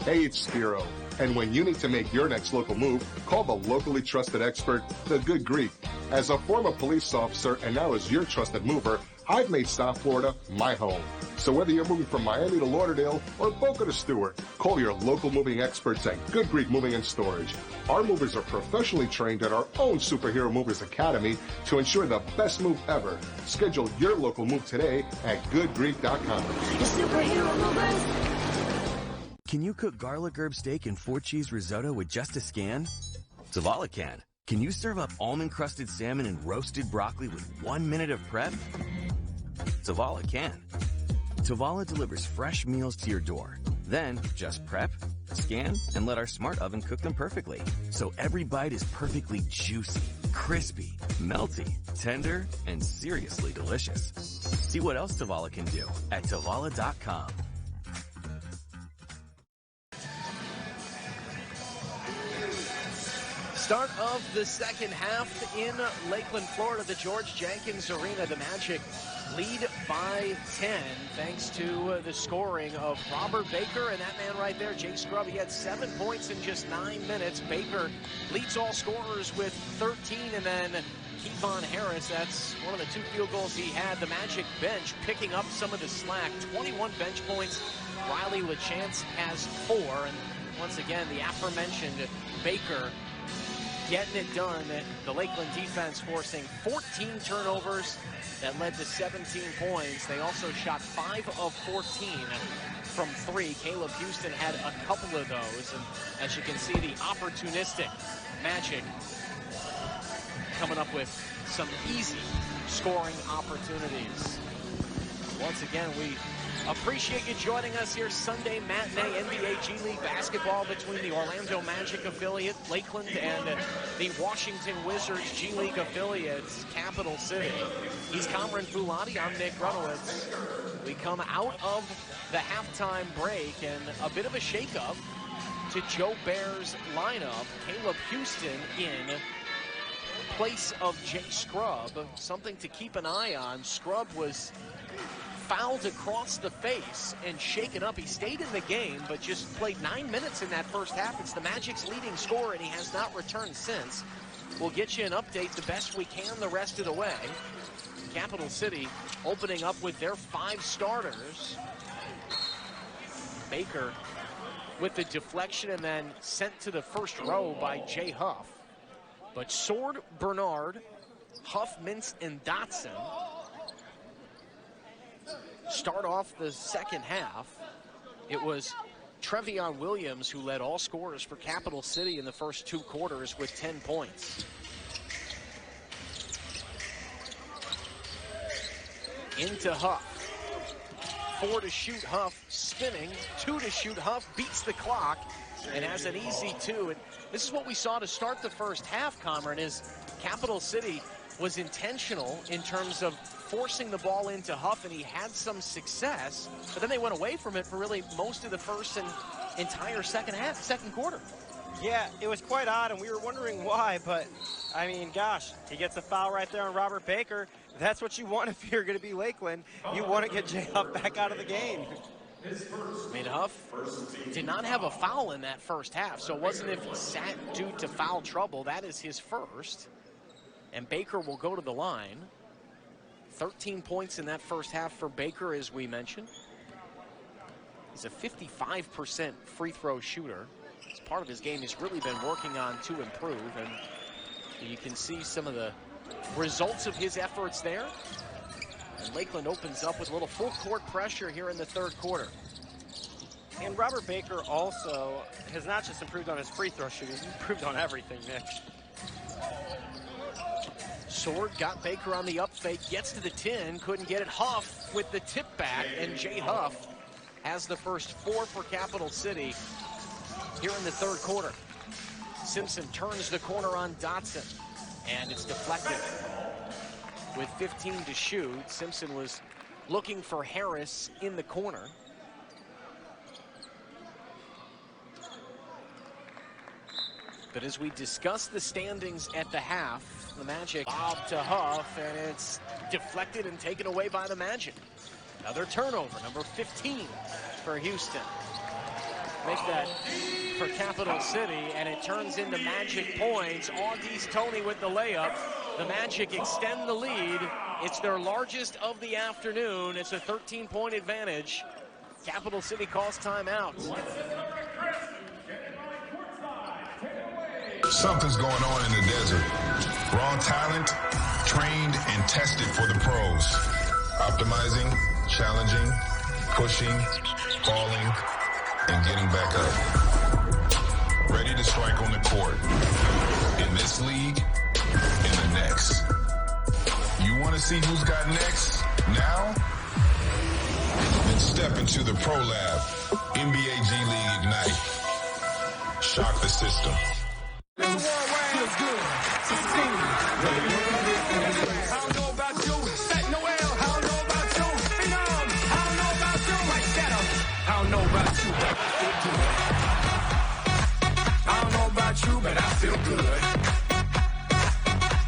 Hey, it's Spiro. And when you need to make your next local move, call the locally trusted expert, The Good Greek. As a former police officer and now as your trusted mover, I've made South Florida my home. So whether you're moving from Miami to Lauderdale or Boca to Stewart, call your local moving experts at Good Greek Moving and Storage. Our movers are professionally trained at our own Superhero Movers Academy to ensure the best move ever. Schedule your local move today at goodgreek.com. Superhero Movers. Can you cook garlic herb steak and 4-cheese risotto with just a scan? Zavala can. Can you serve up almond-crusted salmon and roasted broccoli with 1 minute of prep? Zavala can. Zavala delivers fresh meals to your door. Then, just prep, scan, and let our smart oven cook them perfectly. So every bite is perfectly juicy, crispy, melty, tender, and seriously delicious. See what else Zavala can do at Zavala.com. Start of the second half in Lakeland, Florida, the George Jenkins Arena. The Magic lead by 10 thanks to the scoring of Robert Baker and that man right there, Jay Scrubb. He had 7 points in just 9 minutes. Baker leads all scorers with 13, and then Kevon Harris, that's one of the 2 field goals he had. The Magic bench picking up some of the slack. 21 bench points. Riley LaChance has 4, and once again, the aforementioned Baker getting it done. The Lakeland defense forcing 14 turnovers that led to 17 points. They also shot 5 of 14 from 3. Caleb Houston had a couple of those. And as you can see, the opportunistic Magic coming up with some easy scoring opportunities. Once again, we appreciate you joining us here. Sunday matinee NBA G League basketball between the Orlando Magic affiliate, Lakeland, and the Washington Wizards G League affiliates, Capital City. He's Cameron Fulati. I'm Nick Runowitz. We come out of the halftime break and a bit of a shakeup to Joe Bear's lineup. Caleb Houston in place of Jay Scrubb. Something to keep an eye on. Scrubb was fouled across the face and shaken up. He stayed in the game, but just played 9 minutes in that first half. It's the Magic's leading scorer, and he has not returned since. We'll get you an update the best we can the rest of the way. Capital City opening up with their 5 starters. Baker with the deflection and then sent to the first row by Jay Huff. But Sword, Bernard, Huff, Mintz, and Dotson start off the second half. It was Trevion Williams who led all scorers for Capital City in the first 2 quarters with 10 points. Into Huff. 4 to shoot, Huff spinning. 2 to shoot, Huff beats the clock and has an easy 2. And this is what we saw to start the first half, Cameron, is Capital City was intentional in terms of forcing the ball into Huff, and he had some success, but then they went away from it for really most of the first and entire second quarter. Yeah, it was quite odd, and we were wondering why, but, I mean, gosh, he gets a foul right there on Robert Baker. That's what you want if you're going to be Lakeland. You want to get Jay Huff back out of the game. I mean, Huff did not have a foul in that first half, so it wasn't if he sat due to foul trouble. That is his first, and Baker will go to the line. 13 points in that first half for Baker, as we mentioned. He's a 55% free throw shooter. It's part of his game he's really been working on to improve, and you can see some of the results of his efforts there. And Lakeland opens up with a little full court pressure here in the third quarter. And Robert Baker also has not just improved on his free throw shooting, he's improved on everything, Nick. Sword got Baker on the up fake, gets to the 10, couldn't get it. Huff with the tip back, and Jay Huff has the first 4 for Capital City here in the third quarter. Simpson turns the corner on Dotson, and it's deflected. With 15 to shoot, Simpson was looking for Harris in the corner. But as we discuss the standings at the half, the Magic lob to Huff, and it's deflected and taken away by the Magic. Another turnover, number 15 for Houston. make that for Capital City, and it turns into Magic points. Audis Tony with the layup. The Magic extend the lead. It's their largest of the afternoon. It's a 13-point advantage. Capital City calls timeout. Something's going on in the desert. Raw talent, trained and tested for the pros. Optimizing, challenging, pushing, falling, and getting back up. Ready to strike on the court. In this league, in the next. You want to see who's got next? Now? Then step into the Pro Lab. NBA G League Ignite. Shock the system. Feels good. I don't know about you. Set Noel. I don't know about you. Phenom. I don't know about you. Like Shadow. I don't know about you, but I feel good. I don't know about you, but I feel good.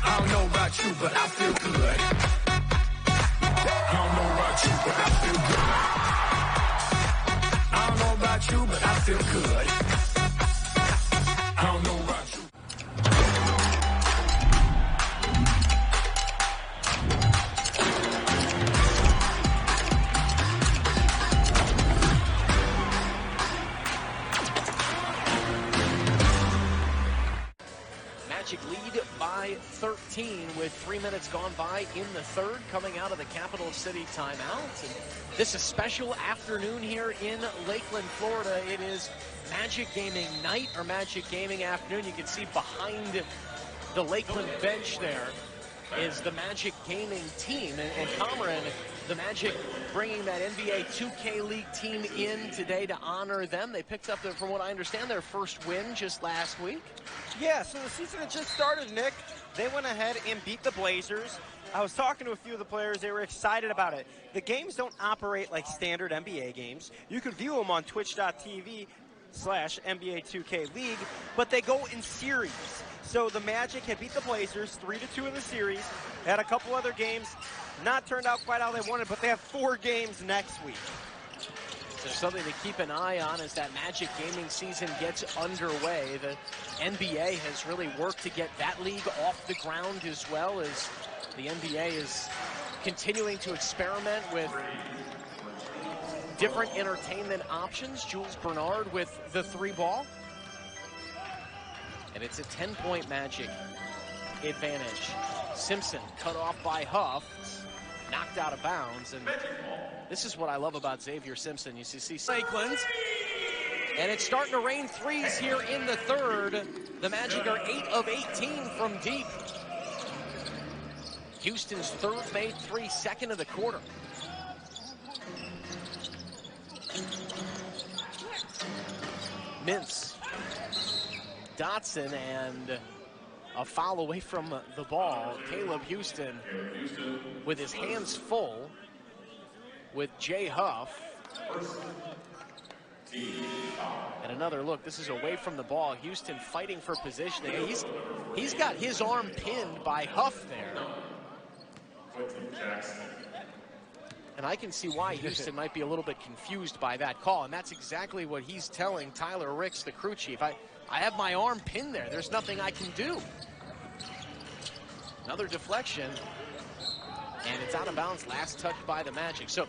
I don't know about you, but I feel good. I don't know about you, but I feel good. I don't know about you, but I feel good. I don't know about you. Magic lead by 13 with 3 minutes gone by in the third, coming out of the Capital City timeout. And this is a special afternoon here in Lakeland, Florida. It is Magic Gaming night or Magic Gaming afternoon. You can see behind the Lakeland bench there is the Magic Gaming team. And Cameron, the Magic bringing that NBA 2K League team in today to honor them. They picked up, from what I understand, their first win just last week. Yeah, so the season had just started, Nick. They went ahead and beat the Blazers. I was talking to a few of the players. They were excited about it. The games don't operate like standard NBA games. You can view them on twitch.tv/NBA 2K League, but they go in series. So the Magic had beat the Blazers 3-2 in the series, had a couple other games, not turned out quite how they wanted, but they have 4 games next week. So something to keep an eye on as that Magic Gaming season gets underway. The NBA has really worked to get that league off the ground, as well as the NBA is continuing to experiment with different entertainment options. Jules Bernard with the 3-ball. And it's a 10-point Magic advantage. Simpson cut off by Huff, knocked out of bounds. And this is what I love about Xavier Simpson. You see Lakeland, and it's starting to rain threes here in the third. The Magic are 8 of 18 from deep. Houston's third made 3, second of the quarter. Mintz, Dotson, and a foul away from the ball. Caleb Houston with his hands full with Jay Huff. And another look. This is away from the ball. Houston fighting for position. He's got his arm pinned by Huff there. And I can see why Houston might be a little bit confused by that call. And that's exactly what he's telling Tyler Ricks, the crew chief. I have my arm pinned there. There's nothing I can do. Another deflection. And it's out of bounds, last touch by the Magic. So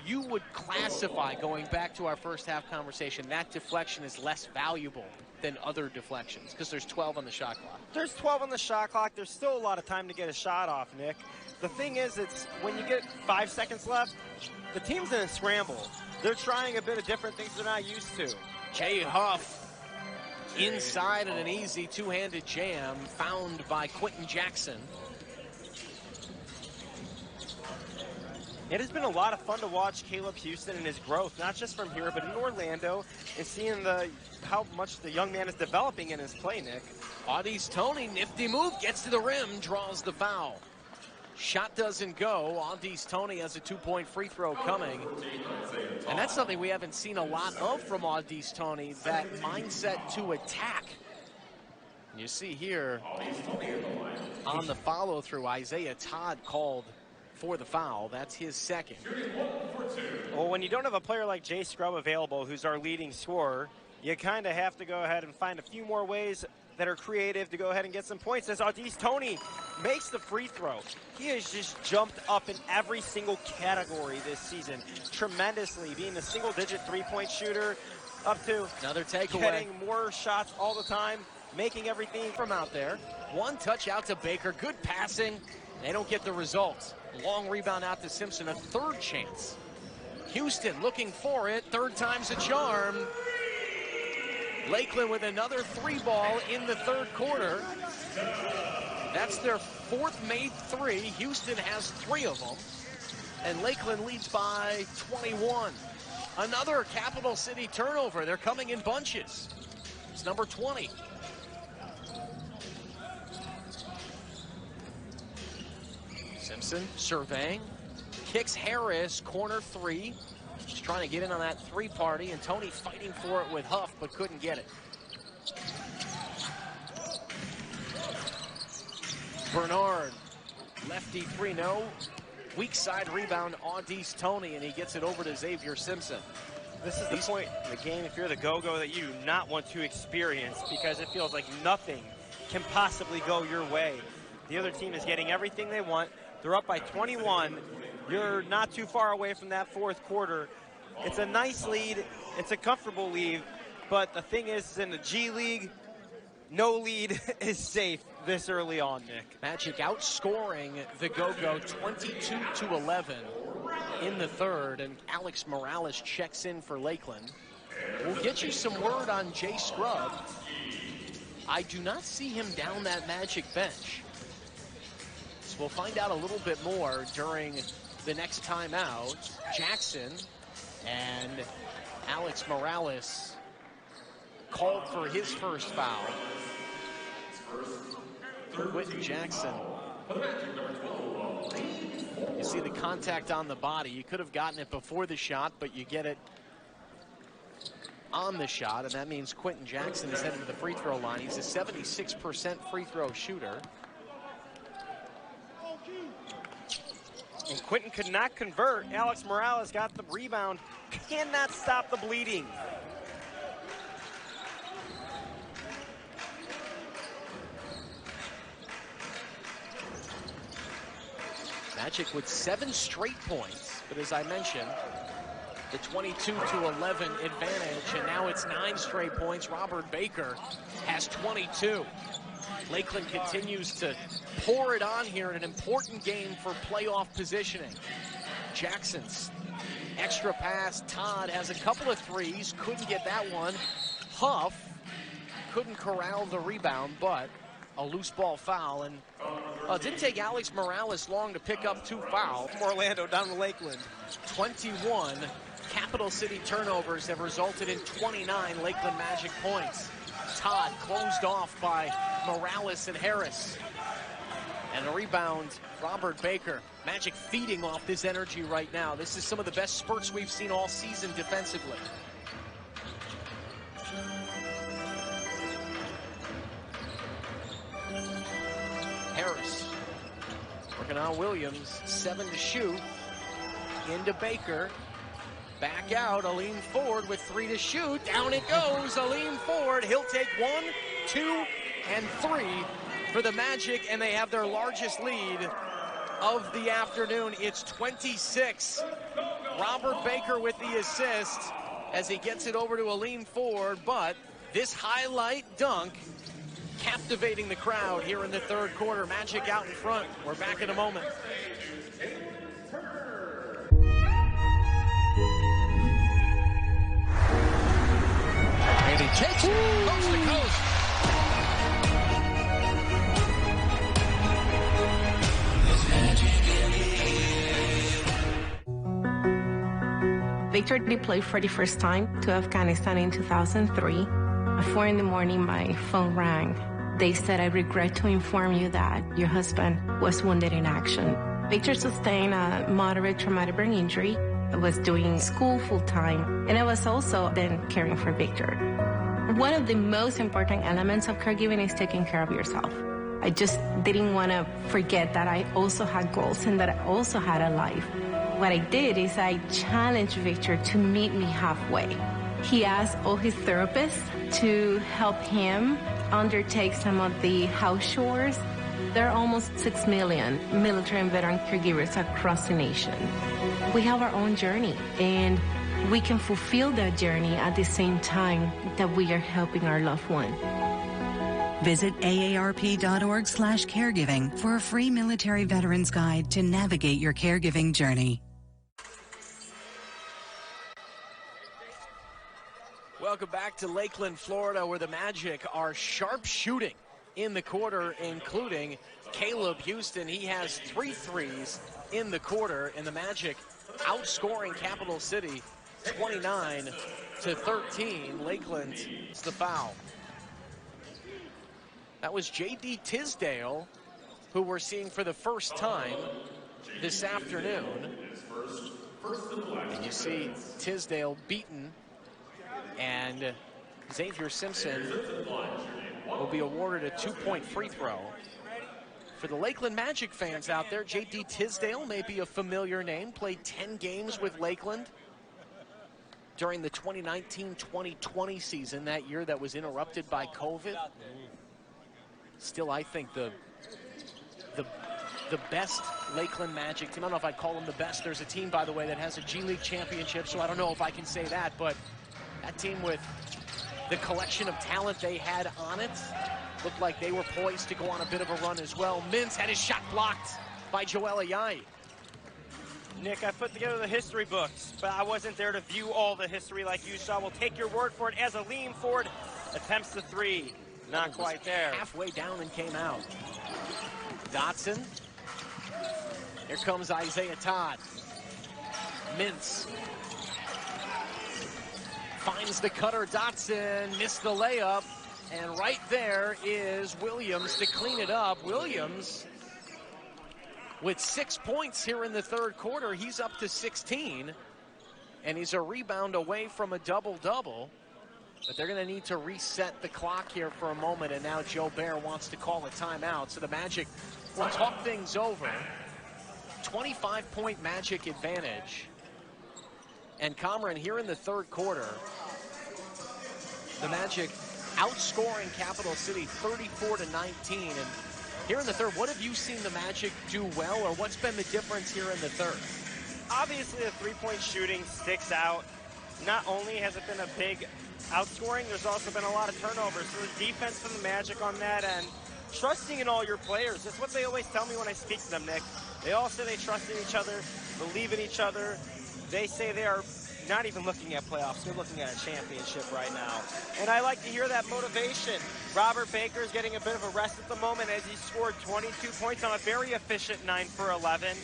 you would classify, going back to our first half conversation, that deflection is less valuable than other deflections because there's 12 on the shot clock. There's 12 on the shot clock. There's still a lot of time to get a shot off, Nick. The thing is, it's when you get 5 seconds left, the team's in a scramble. They're trying a bit of different things they're not used to. Jay Huff inside and an easy two-handed jam found by Quentin Jackson. It has been a lot of fun to watch Caleb Houston and his growth, not just from here, but in Orlando, and seeing how much the young man is developing in his play, Nick. Audis Tony, nifty move, gets to the rim, draws the foul. Shot doesn't go. Audis Tony has a 2-point free throw coming. And that's something we haven't seen a lot of from Audis Tony, that mindset to attack. And you see here on the follow-through, Isaiah Todd called for the foul. That's his second. Well, when you don't have a player like Jay Scrub available, who's our leading scorer, you kind of have to go ahead and find a few more ways that are creative to go ahead and get some points. As Audice Toney makes the free throw. He has just jumped up in every single category this season tremendously, being a single-digit three-point shooter, up to another takeaway, getting more shots all the time, making everything from out there. One touch out to Baker, good passing. They don't get the results. Long rebound out to Simpson, a third chance. Houston looking for it, third time's a charm. Lakeland with another three ball in the third quarter. That's their fourth made three. Houston has 3 of them. And Lakeland leads by 21. Another Capital City turnover. They're coming in bunches. It's number 20. Simpson surveying. Kicks Harris, corner 3. Just trying to get in on that 3-party, and Toney fighting for it with Huff, but couldn't get it. Bernard, lefty 3-0. Weak side rebound, Audice Toney, and he gets it over to Xavier Simpson. This is the point in the game, if you're the go-go, that you do not want to experience, because it feels like nothing can possibly go your way. The other team is getting everything they want. They're up by 21. You're not too far away from that fourth quarter. It's a nice lead. It's a comfortable lead. But the thing is, in the G League, no lead is safe this early on, Nick. Magic outscoring the Go-Go 22-11 in the third, and Alex Morales checks in for Lakeland. We'll get you some word on Jay Scrubb. I do not see him down that Magic bench. So we'll find out a little bit more during the next timeout. Jackson and Alex Morales called for his first foul. Quentin Jackson. You see the contact on the body. You could have gotten it before the shot, but you get it on the shot, and that means Quentin Jackson is headed to the free throw line. He's a 76% free throw shooter. And Quentin could not convert. Alex Morales got the rebound. Cannot stop the bleeding. Magic with 7 straight points, but as I mentioned, the 22-11 advantage, and now it's 9 straight points. Robert Baker has 22. Lakeland continues to pour it on here in an important game for playoff positioning. Jackson's extra pass. Todd has a couple of threes, couldn't get that one. Huff couldn't corral the rebound, but a loose ball foul, and it didn't take Alex Morales long to pick up 2 fouls. From Orlando down to Lakeland. 21 Capital City turnovers have resulted in 29 Lakeland Magic points. Todd closed off by Morales and Harris. And a rebound, Robert Baker. Magic feeding off this energy right now. This is some of the best spurts we've seen all season defensively. Harris working on Williams, 7 to shoot. Into Baker. Back out, Aleem Ford with 3 to shoot. Down it goes, Aleem Ford. He'll take 1, 2, and 3 for the Magic, and they have their largest lead of the afternoon. It's 26. Robert Baker with the assist as he gets it over to Aleem Ford, but this highlight dunk captivating the crowd here in the third quarter. Magic out in front. We're back in a moment. And he takes it coast to coast. Victor deployed for the first time to Afghanistan in 2003. At 4 in the morning, my phone rang. They said, "I regret to inform you that your husband was wounded in action." Victor sustained a moderate traumatic brain injury. I was doing school full-time, and I was also then caring for Victor. One of the most important elements of caregiving is taking care of yourself. I just didn't want to forget that I also had goals and that I also had a life. What I did is I challenged Victor to meet me halfway. He asked all his therapists to help him undertake some of the house chores. There are almost 6 million military and veteran caregivers across the nation. We have our own journey, and we can fulfill that journey at the same time that we are helping our loved one. Visit aarp.org/caregiving for a free military veterans guide to navigate your caregiving journey. Welcome back to Lakeland, Florida, where the Magic are sharp shooting in the quarter, including Caleb Houston. He has 3 threes in the quarter, and the Magic outscoring Capital City 29-13. Lakeland is the foul. That was J.D. Tisdale, who we're seeing for the first time this afternoon. And you see Tisdale beaten, and Xavier Simpson will be awarded a 2-point free throw. For the Lakeland Magic fans out there, J.D. Tisdale may be a familiar name, played 10 games with Lakeland during the 2019-2020 season, that year that was interrupted by COVID. Still, I think the best Lakeland Magic team. I don't know if I'd call them the best. There's a team, by the way, that has a G League championship, so I don't know if I can say that, but that team, with the collection of talent they had on it, looked like they were poised to go on a bit of a run as well. Mintz had his shot blocked by Joel Ayayi. Nick, I put together the history books, but I wasn't there to view all the history like you saw. We'll take your word for it as Aleem Ford attempts the 3. Not quite there. Halfway down and came out. Dotson. Here comes Isaiah Todd. Mintz finds the cutter. Dotson missed the layup. And right there is Williams to clean it up. Williams with 6 points here in the third quarter. He's up to 16. And he's a rebound away from a double-double. But they're going to need to reset the clock here for a moment, and now Joe Bear wants to call a timeout. So the Magic will talk things over. 25-point Magic advantage. And Cameron, here in the third quarter, the Magic outscoring Capital City 34-19. And here in the third, what have you seen the Magic do well, or what's been the difference here in the third? Obviously, the three-point shooting sticks out. Not only has it been a big outscoring, there's also been a lot of turnovers. So the defense from the Magic on that end, trusting in all your players. That's what they always tell me when I speak to them, Nick. They all say they trust in each other, believe in each other. They say they are not even looking at playoffs. They're looking at a championship right now. And I like to hear that motivation. Robert Baker is getting a bit of a rest at the moment as he scored 22 points on a very efficient 9 for 11.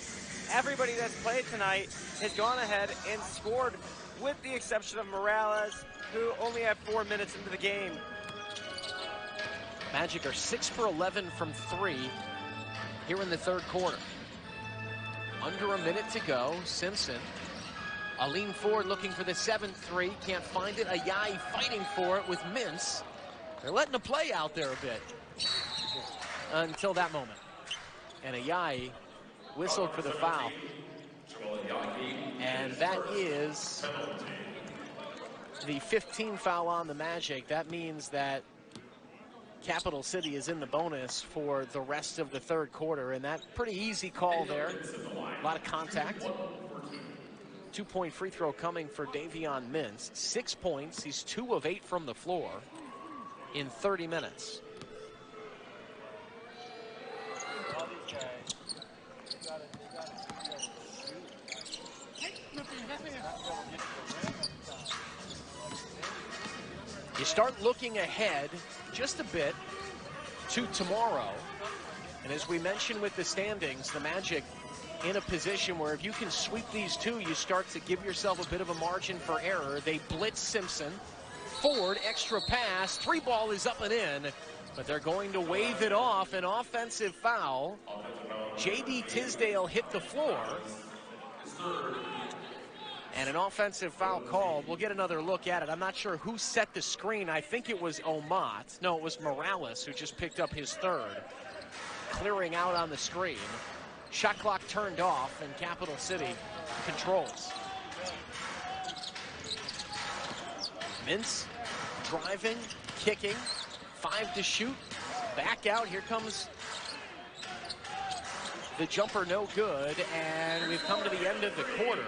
Everybody that's played tonight has gone ahead and scored, with the exception of Morales, who only had 4 minutes into the game. Magic are 6 for 11 from 3 here in the third quarter. Under a minute to go. Simpson. Aleem Ford looking for the 7th 3. Can't find it. Ayayi fighting for it with Mintz. They're letting the play out there a bit until that moment. And Ayayi whistled for the foul. And that is the 15th foul on the Magic. That means that Capital City is in the bonus for the rest of the third quarter, and that pretty easy call there. A lot of contact. 2-point free throw coming for Davion Mintz. 6 points. He's 2 of 8 from the floor in 30 minutes. You start looking ahead just a bit to tomorrow. And as we mentioned with the standings, the Magic in a position where if you can sweep these two, you start to give yourself a bit of a margin for error. They blitz Simpson. Ford, extra pass. 3 ball is up and in, but they're going to wave it off. An offensive foul. J.D. Tisdale hit the floor. And an offensive foul called. We'll get another look at it. I'm not sure who set the screen. I think it was Omat. No, it was Morales who just picked up his 3rd. Clearing out on the screen. Shot clock turned off, and Capital City controls. Mintz driving, kicking, 5 to shoot, back out. Here comes the jumper, no good, and we've come to the end of the quarter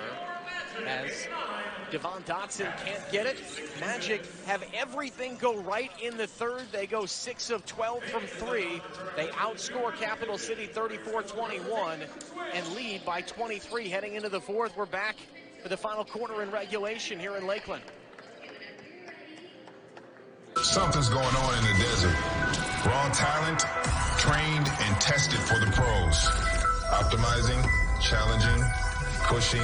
as Devon Dotson can't get it. Magic have everything go right in the third. They go 6 of 12 from 3. They outscore Capital City 34-21 and lead by 23 heading into the fourth. We're back for the final quarter in regulation here in Lakeland. Something's going on in the desert. Raw talent, trained and tested for the pros. Optimizing, challenging, pushing,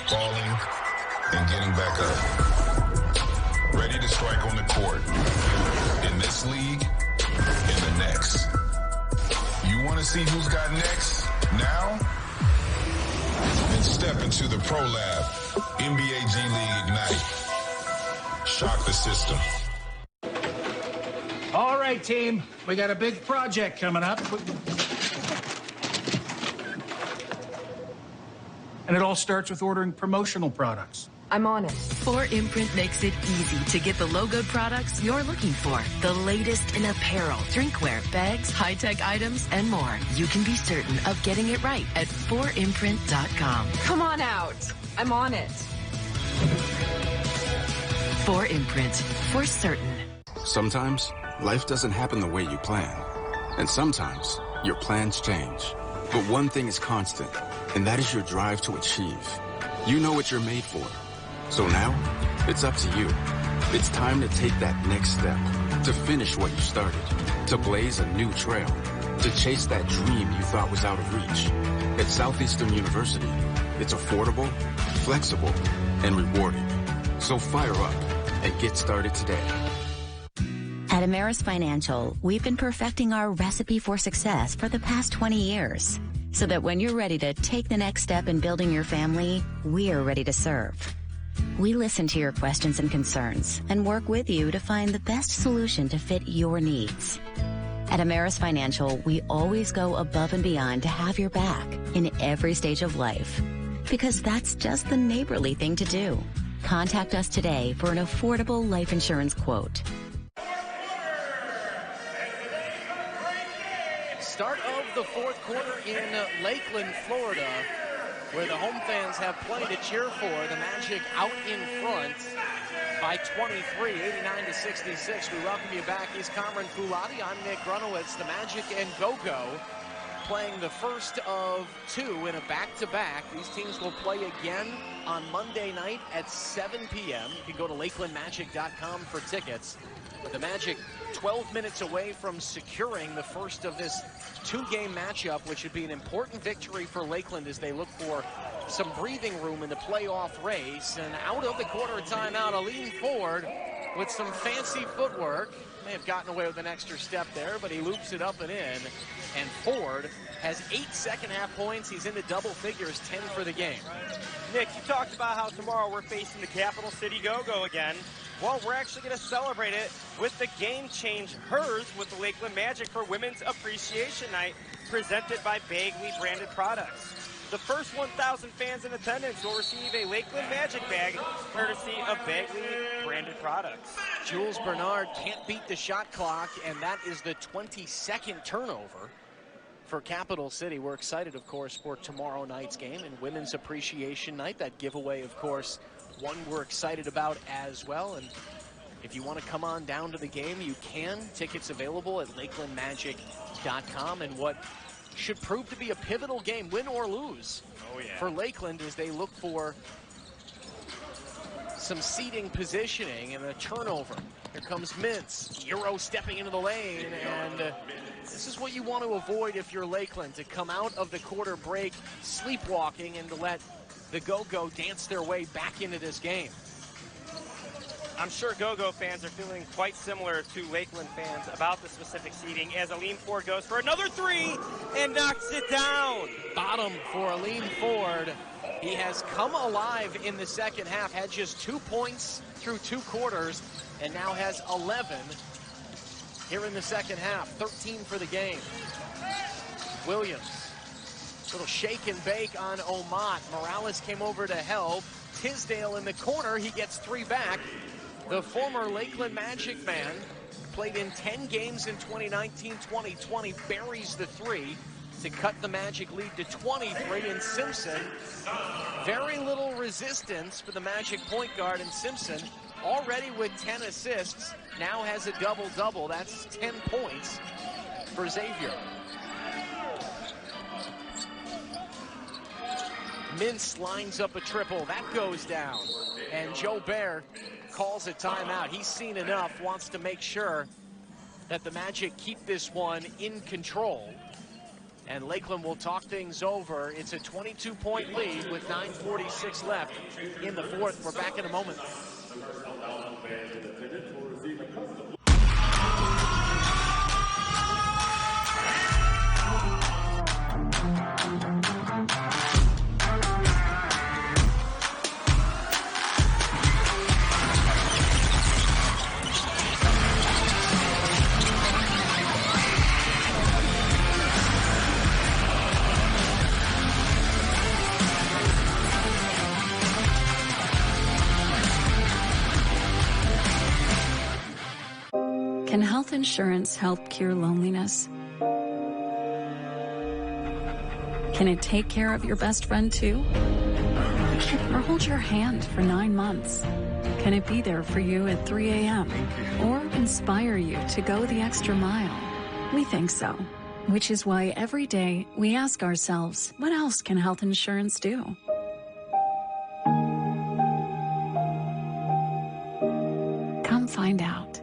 falling, and getting back up. Ready to strike on the court. In this league, in the next. You want to see who's got next? Now? Then step into the Pro Lab. NBA G League Ignite. Shock the system. All right, team. We got a big project coming up. And it all starts with ordering promotional products. I'm on it. 4imprint makes it easy to get the logoed products you're looking for. The latest in apparel, drinkware, bags, high-tech items, and more. You can be certain of getting it right at 4imprint.com. Come on out. I'm on it. 4imprint, for certain. Sometimes life doesn't happen the way you plan. And sometimes your plans change. But one thing is constant, and that is your drive to achieve. You know what you're made for. So now, it's up to you. It's time to take that next step, to finish what you started, to blaze a new trail, to chase that dream you thought was out of reach. At Southeastern University, it's affordable, flexible, and rewarding. So fire up and get started today. At Ameris Financial, we've been perfecting our recipe for success for the past 20 years. So that when you're ready to take the next step in building your family, we're ready to serve. We listen to your questions and concerns and work with you to find the best solution to fit your needs. At Ameris Financial, we always go above and beyond to have your back in every stage of life. Because that's just the neighborly thing to do. Contact us today for an affordable life insurance quote. Start of the fourth quarter in Lakeland, Florida, where the home fans have plenty to cheer for. The Magic out in front by 23, 89-66. We welcome you back. He's Cameron Fulati. I'm Nick Grunowitz. The Magic and Go-Go playing the first of two in a back-to-back. These teams will play again on Monday night at 7 p.m. You can go to LakelandMagic.com for tickets. But the Magic 12 minutes away from securing the first of this two-game matchup, which would be an important victory for Lakeland as they look for some breathing room in the playoff race. And out of the quarter timeout, Aline Ford with some fancy footwork. May have gotten away with an extra step there, but he loops it up and in. And Ford has 8 second-half points. He's into double figures, 10 for the game. Nick, you talked about how tomorrow we're facing the Capital City Go-Go again. Well, we're actually going to celebrate it with the Game Change Hers with the Lakeland Magic for Women's Appreciation Night, presented by Bagley branded products. The first 1,000 fans in attendance will receive a Lakeland Magic bag, courtesy of Bagley branded products. Jules Bernard can't beat the shot clock, and that is the 22nd turnover for Capital City. We're excited, of course, for tomorrow night's game and Women's Appreciation Night. That giveaway, of course, one we're excited about as well. And if you want to come on down to the game, you can. Tickets available at LakelandMagic.com. And what should prove to be a pivotal game, win or lose, for Lakeland as they look for some seating positioning and a turnover. Here comes Mintz, Euro stepping into the lane, and this is what you want to avoid if you're Lakeland, to come out of the quarter break sleepwalking and to let the Go-Go dance their way back into this game. I'm sure Go-Go fans are feeling quite similar to Lakeland fans about the specific seating as Aline Ford goes for another three and knocks it down. Bottom for Aline Ford. He has come alive in the second half, had just 2 points through 2 quarters, and now has 11 here in the second half, 13 for the game. Williams. Little shake and bake on Omat. Morales came over to help. Tisdale in the corner. He gets 3 back. The former Lakeland Magic man played in 10 games in 2019-2020, buries the three to cut the Magic lead to 23. And Simpson, very little resistance for the Magic point guard. And Simpson, already with 10 assists, now has a double-double. That's 10 points for Xavier. Mintz lines up a triple. That goes down. And Joe Bear calls a timeout. He's seen enough, wants to make sure that the Magic keep this one in control. And Lakeland will talk things over. It's a 22-point lead with 9:46 left in the fourth. We're back in a moment. Can health insurance help cure loneliness? Can it take care of your best friend too? Or hold your hand for 9 months? Can it be there for you at 3 a.m. or inspire you to go the extra mile? We think so, which is why every day we ask ourselves, what else can health insurance do? Come find out.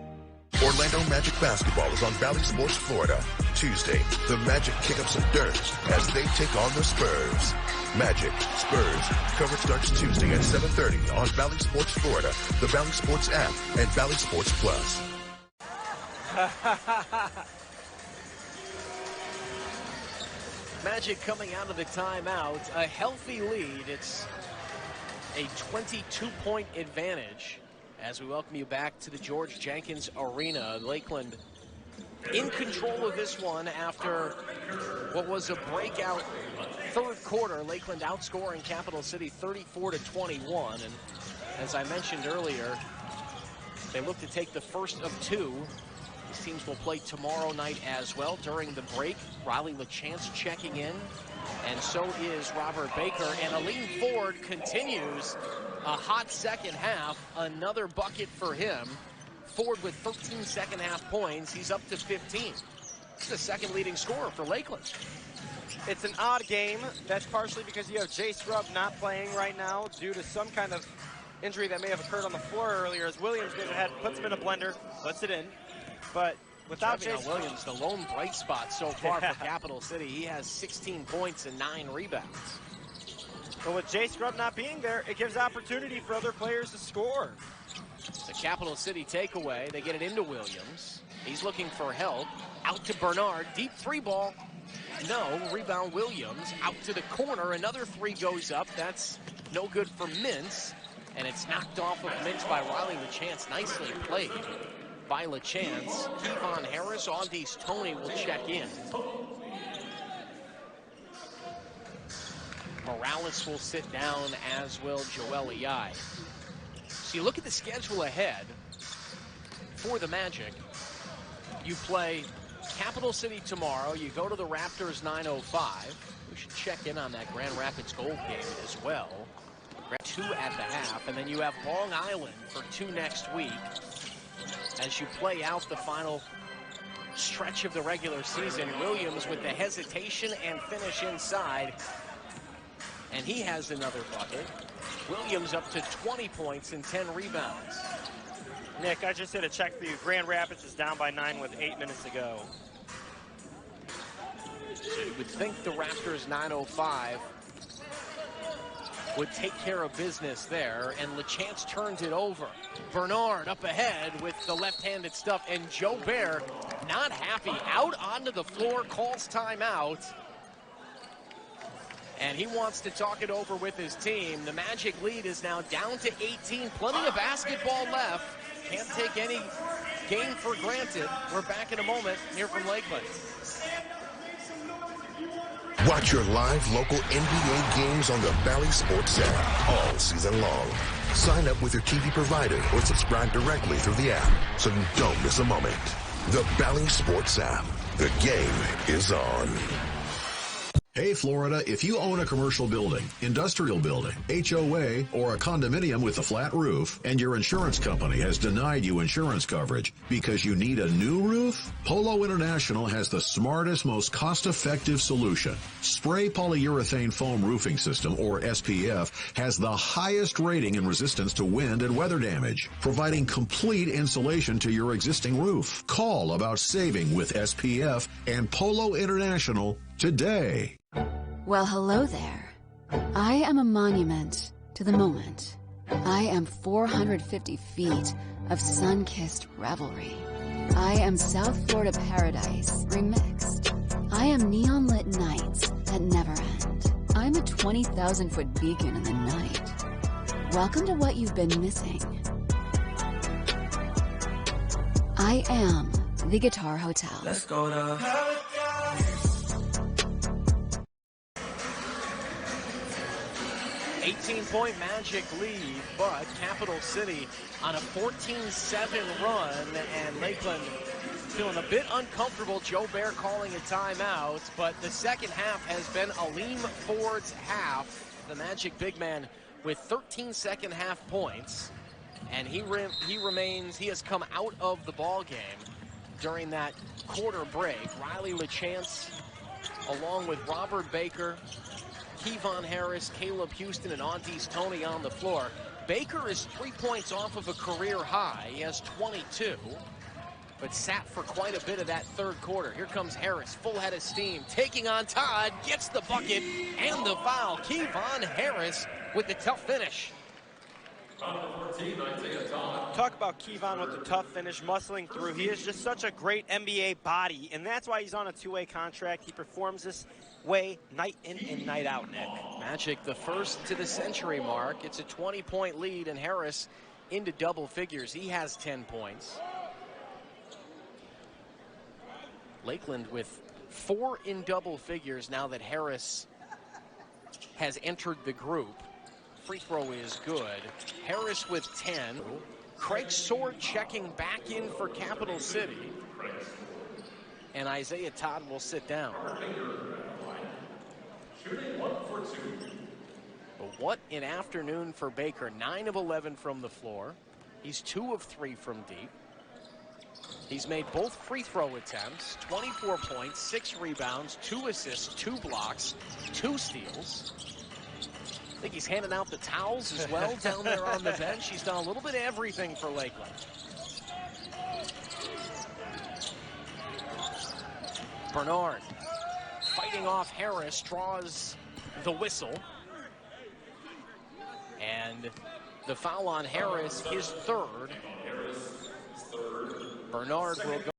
Orlando Magic basketball is on Valley Sports Florida. Tuesday, the Magic kick up some dirt as they take on the Spurs. Magic, Spurs, coverage starts Tuesday at 7:30 on Valley Sports Florida, the Valley Sports app, and Valley Sports Plus. Magic coming out of the timeout, a healthy lead. It's a 22-point advantage. As we welcome you back to the George Jenkins Arena, Lakeland in control of this one after what was a breakout third quarter. Lakeland outscoring Capital City 34-21. And as I mentioned earlier, they look to take the first of two. These teams will play tomorrow night as well. During the break, Riley LaChance checking in, and so is Robert Baker. And Aline Ford continues a hot second half, another bucket for him. Ford with 13 second half points. He's up to 15. He's the second leading scorer for Lakeland. It's an odd game. That's partially because you have Jay Scrubb not playing right now due to some kind of injury that may have occurred on the floor earlier, as Williams goes ahead, puts him in a blender, puts it in. But without Jay Williams, the lone bright spot so far for Capital City. He has 16 points and 9 rebounds. But with Jay Scrubb not being there, it gives opportunity for other players to score. It's a Capital City takeaway. They get it into Williams. He's looking for help. Out to Bernard. Deep three ball. No. Rebound Williams. Out to the corner. Another three goes up. That's no good for Mintz. And it's knocked off of Mintz by Riley LaChance. Nicely played by LaChance. Kevon Harris, Audis Tony will check in. Morales will sit down, as will Joel Ayai. So you look at the schedule ahead for the Magic. You play Capital City tomorrow. You go to the Raptors 9:05. We should check in on that Grand Rapids Gold game as well. 2 at the half, and then you have Long Island for 2 next week as you play out the final stretch of the regular season. Williams with the hesitation and finish inside, and he has another bucket. Williams up to 20 points and 10 rebounds. Nick, I just did a check for you. Grand Rapids is down by 9 with 8 minutes to go. So you would think the Raptors 9:05 would take care of business there, and LaChance turns it over. Bernard up ahead with the left-handed stuff, and Joe Bear not happy. Out onto the floor, calls timeout. And he wants to talk it over with his team. The Magic lead is now down to 18. Plenty of basketball left. Can't take any game for granted. We're back in a moment here from Lakeland. Watch your live local NBA games on the Valley Sports app all season long. Sign up with your TV provider or subscribe directly through the app so you don't miss a moment. The Bally Sports app. The game is on. Hey, Florida, if you own a commercial building, industrial building, HOA, or a condominium with a flat roof, and your insurance company has denied you insurance coverage because you need a new roof, Polo International has the smartest, most cost-effective solution. Spray Polyurethane Foam Roofing System, or SPF, has the highest rating in resistance to wind and weather damage, providing complete insulation to your existing roof. Call about saving with SPF and Polo International today. Well, hello there. I am a monument to the moment. I am 450 feet of sun-kissed revelry. I am South Florida paradise remixed. I am neon-lit nights that never end. I'm a 20,000-foot beacon in the night. Welcome to what you've been missing. I am the Guitar Hotel. Let's go to... 18-point Magic lead, but Capital City on a 14-7 run, and Lakeland feeling a bit uncomfortable. Joe Bear calling a timeout, but the second half has been Aleem Ford's half. The Magic big man with 13 second half points, and he has come out of the ball game during that quarter break. Riley LaChance, along with Robert Baker, Kevon Harris, Caleb Houston, and Aunties Tony on the floor. Baker is 3 points off of a career high. He has 22, but sat for quite a bit of that third quarter. Here comes Harris, full head of steam, taking on Todd, gets the bucket and the foul. Kevon Harris with the tough finish. Talk about Kevon with the tough finish, muscling through. He is just such a great NBA body, and that's why he's on a two-way contract. He performs this way night in and night out, Nick. Magic the first to the century mark. It's a 20-point lead, and Harris into double figures. He has 10 points. Lakeland with 4 in double figures now that Harris has entered the group. Free throw is good. Harris with 10. Craig Sword checking back in for Capital City. And Isaiah Todd will sit down. But what an afternoon for Baker. 9 of 11 from the floor. He's 2 of 3 from deep. He's made both free throw attempts, 24 points, 6 rebounds, 2 assists, 2 blocks, 2 steals. I think he's handing out the towels as well down there on the bench. He's done a little bit of everything for Lakeland. Bernard fighting off Harris, draws the whistle. And the foul on Harris, his third. Bernard will go.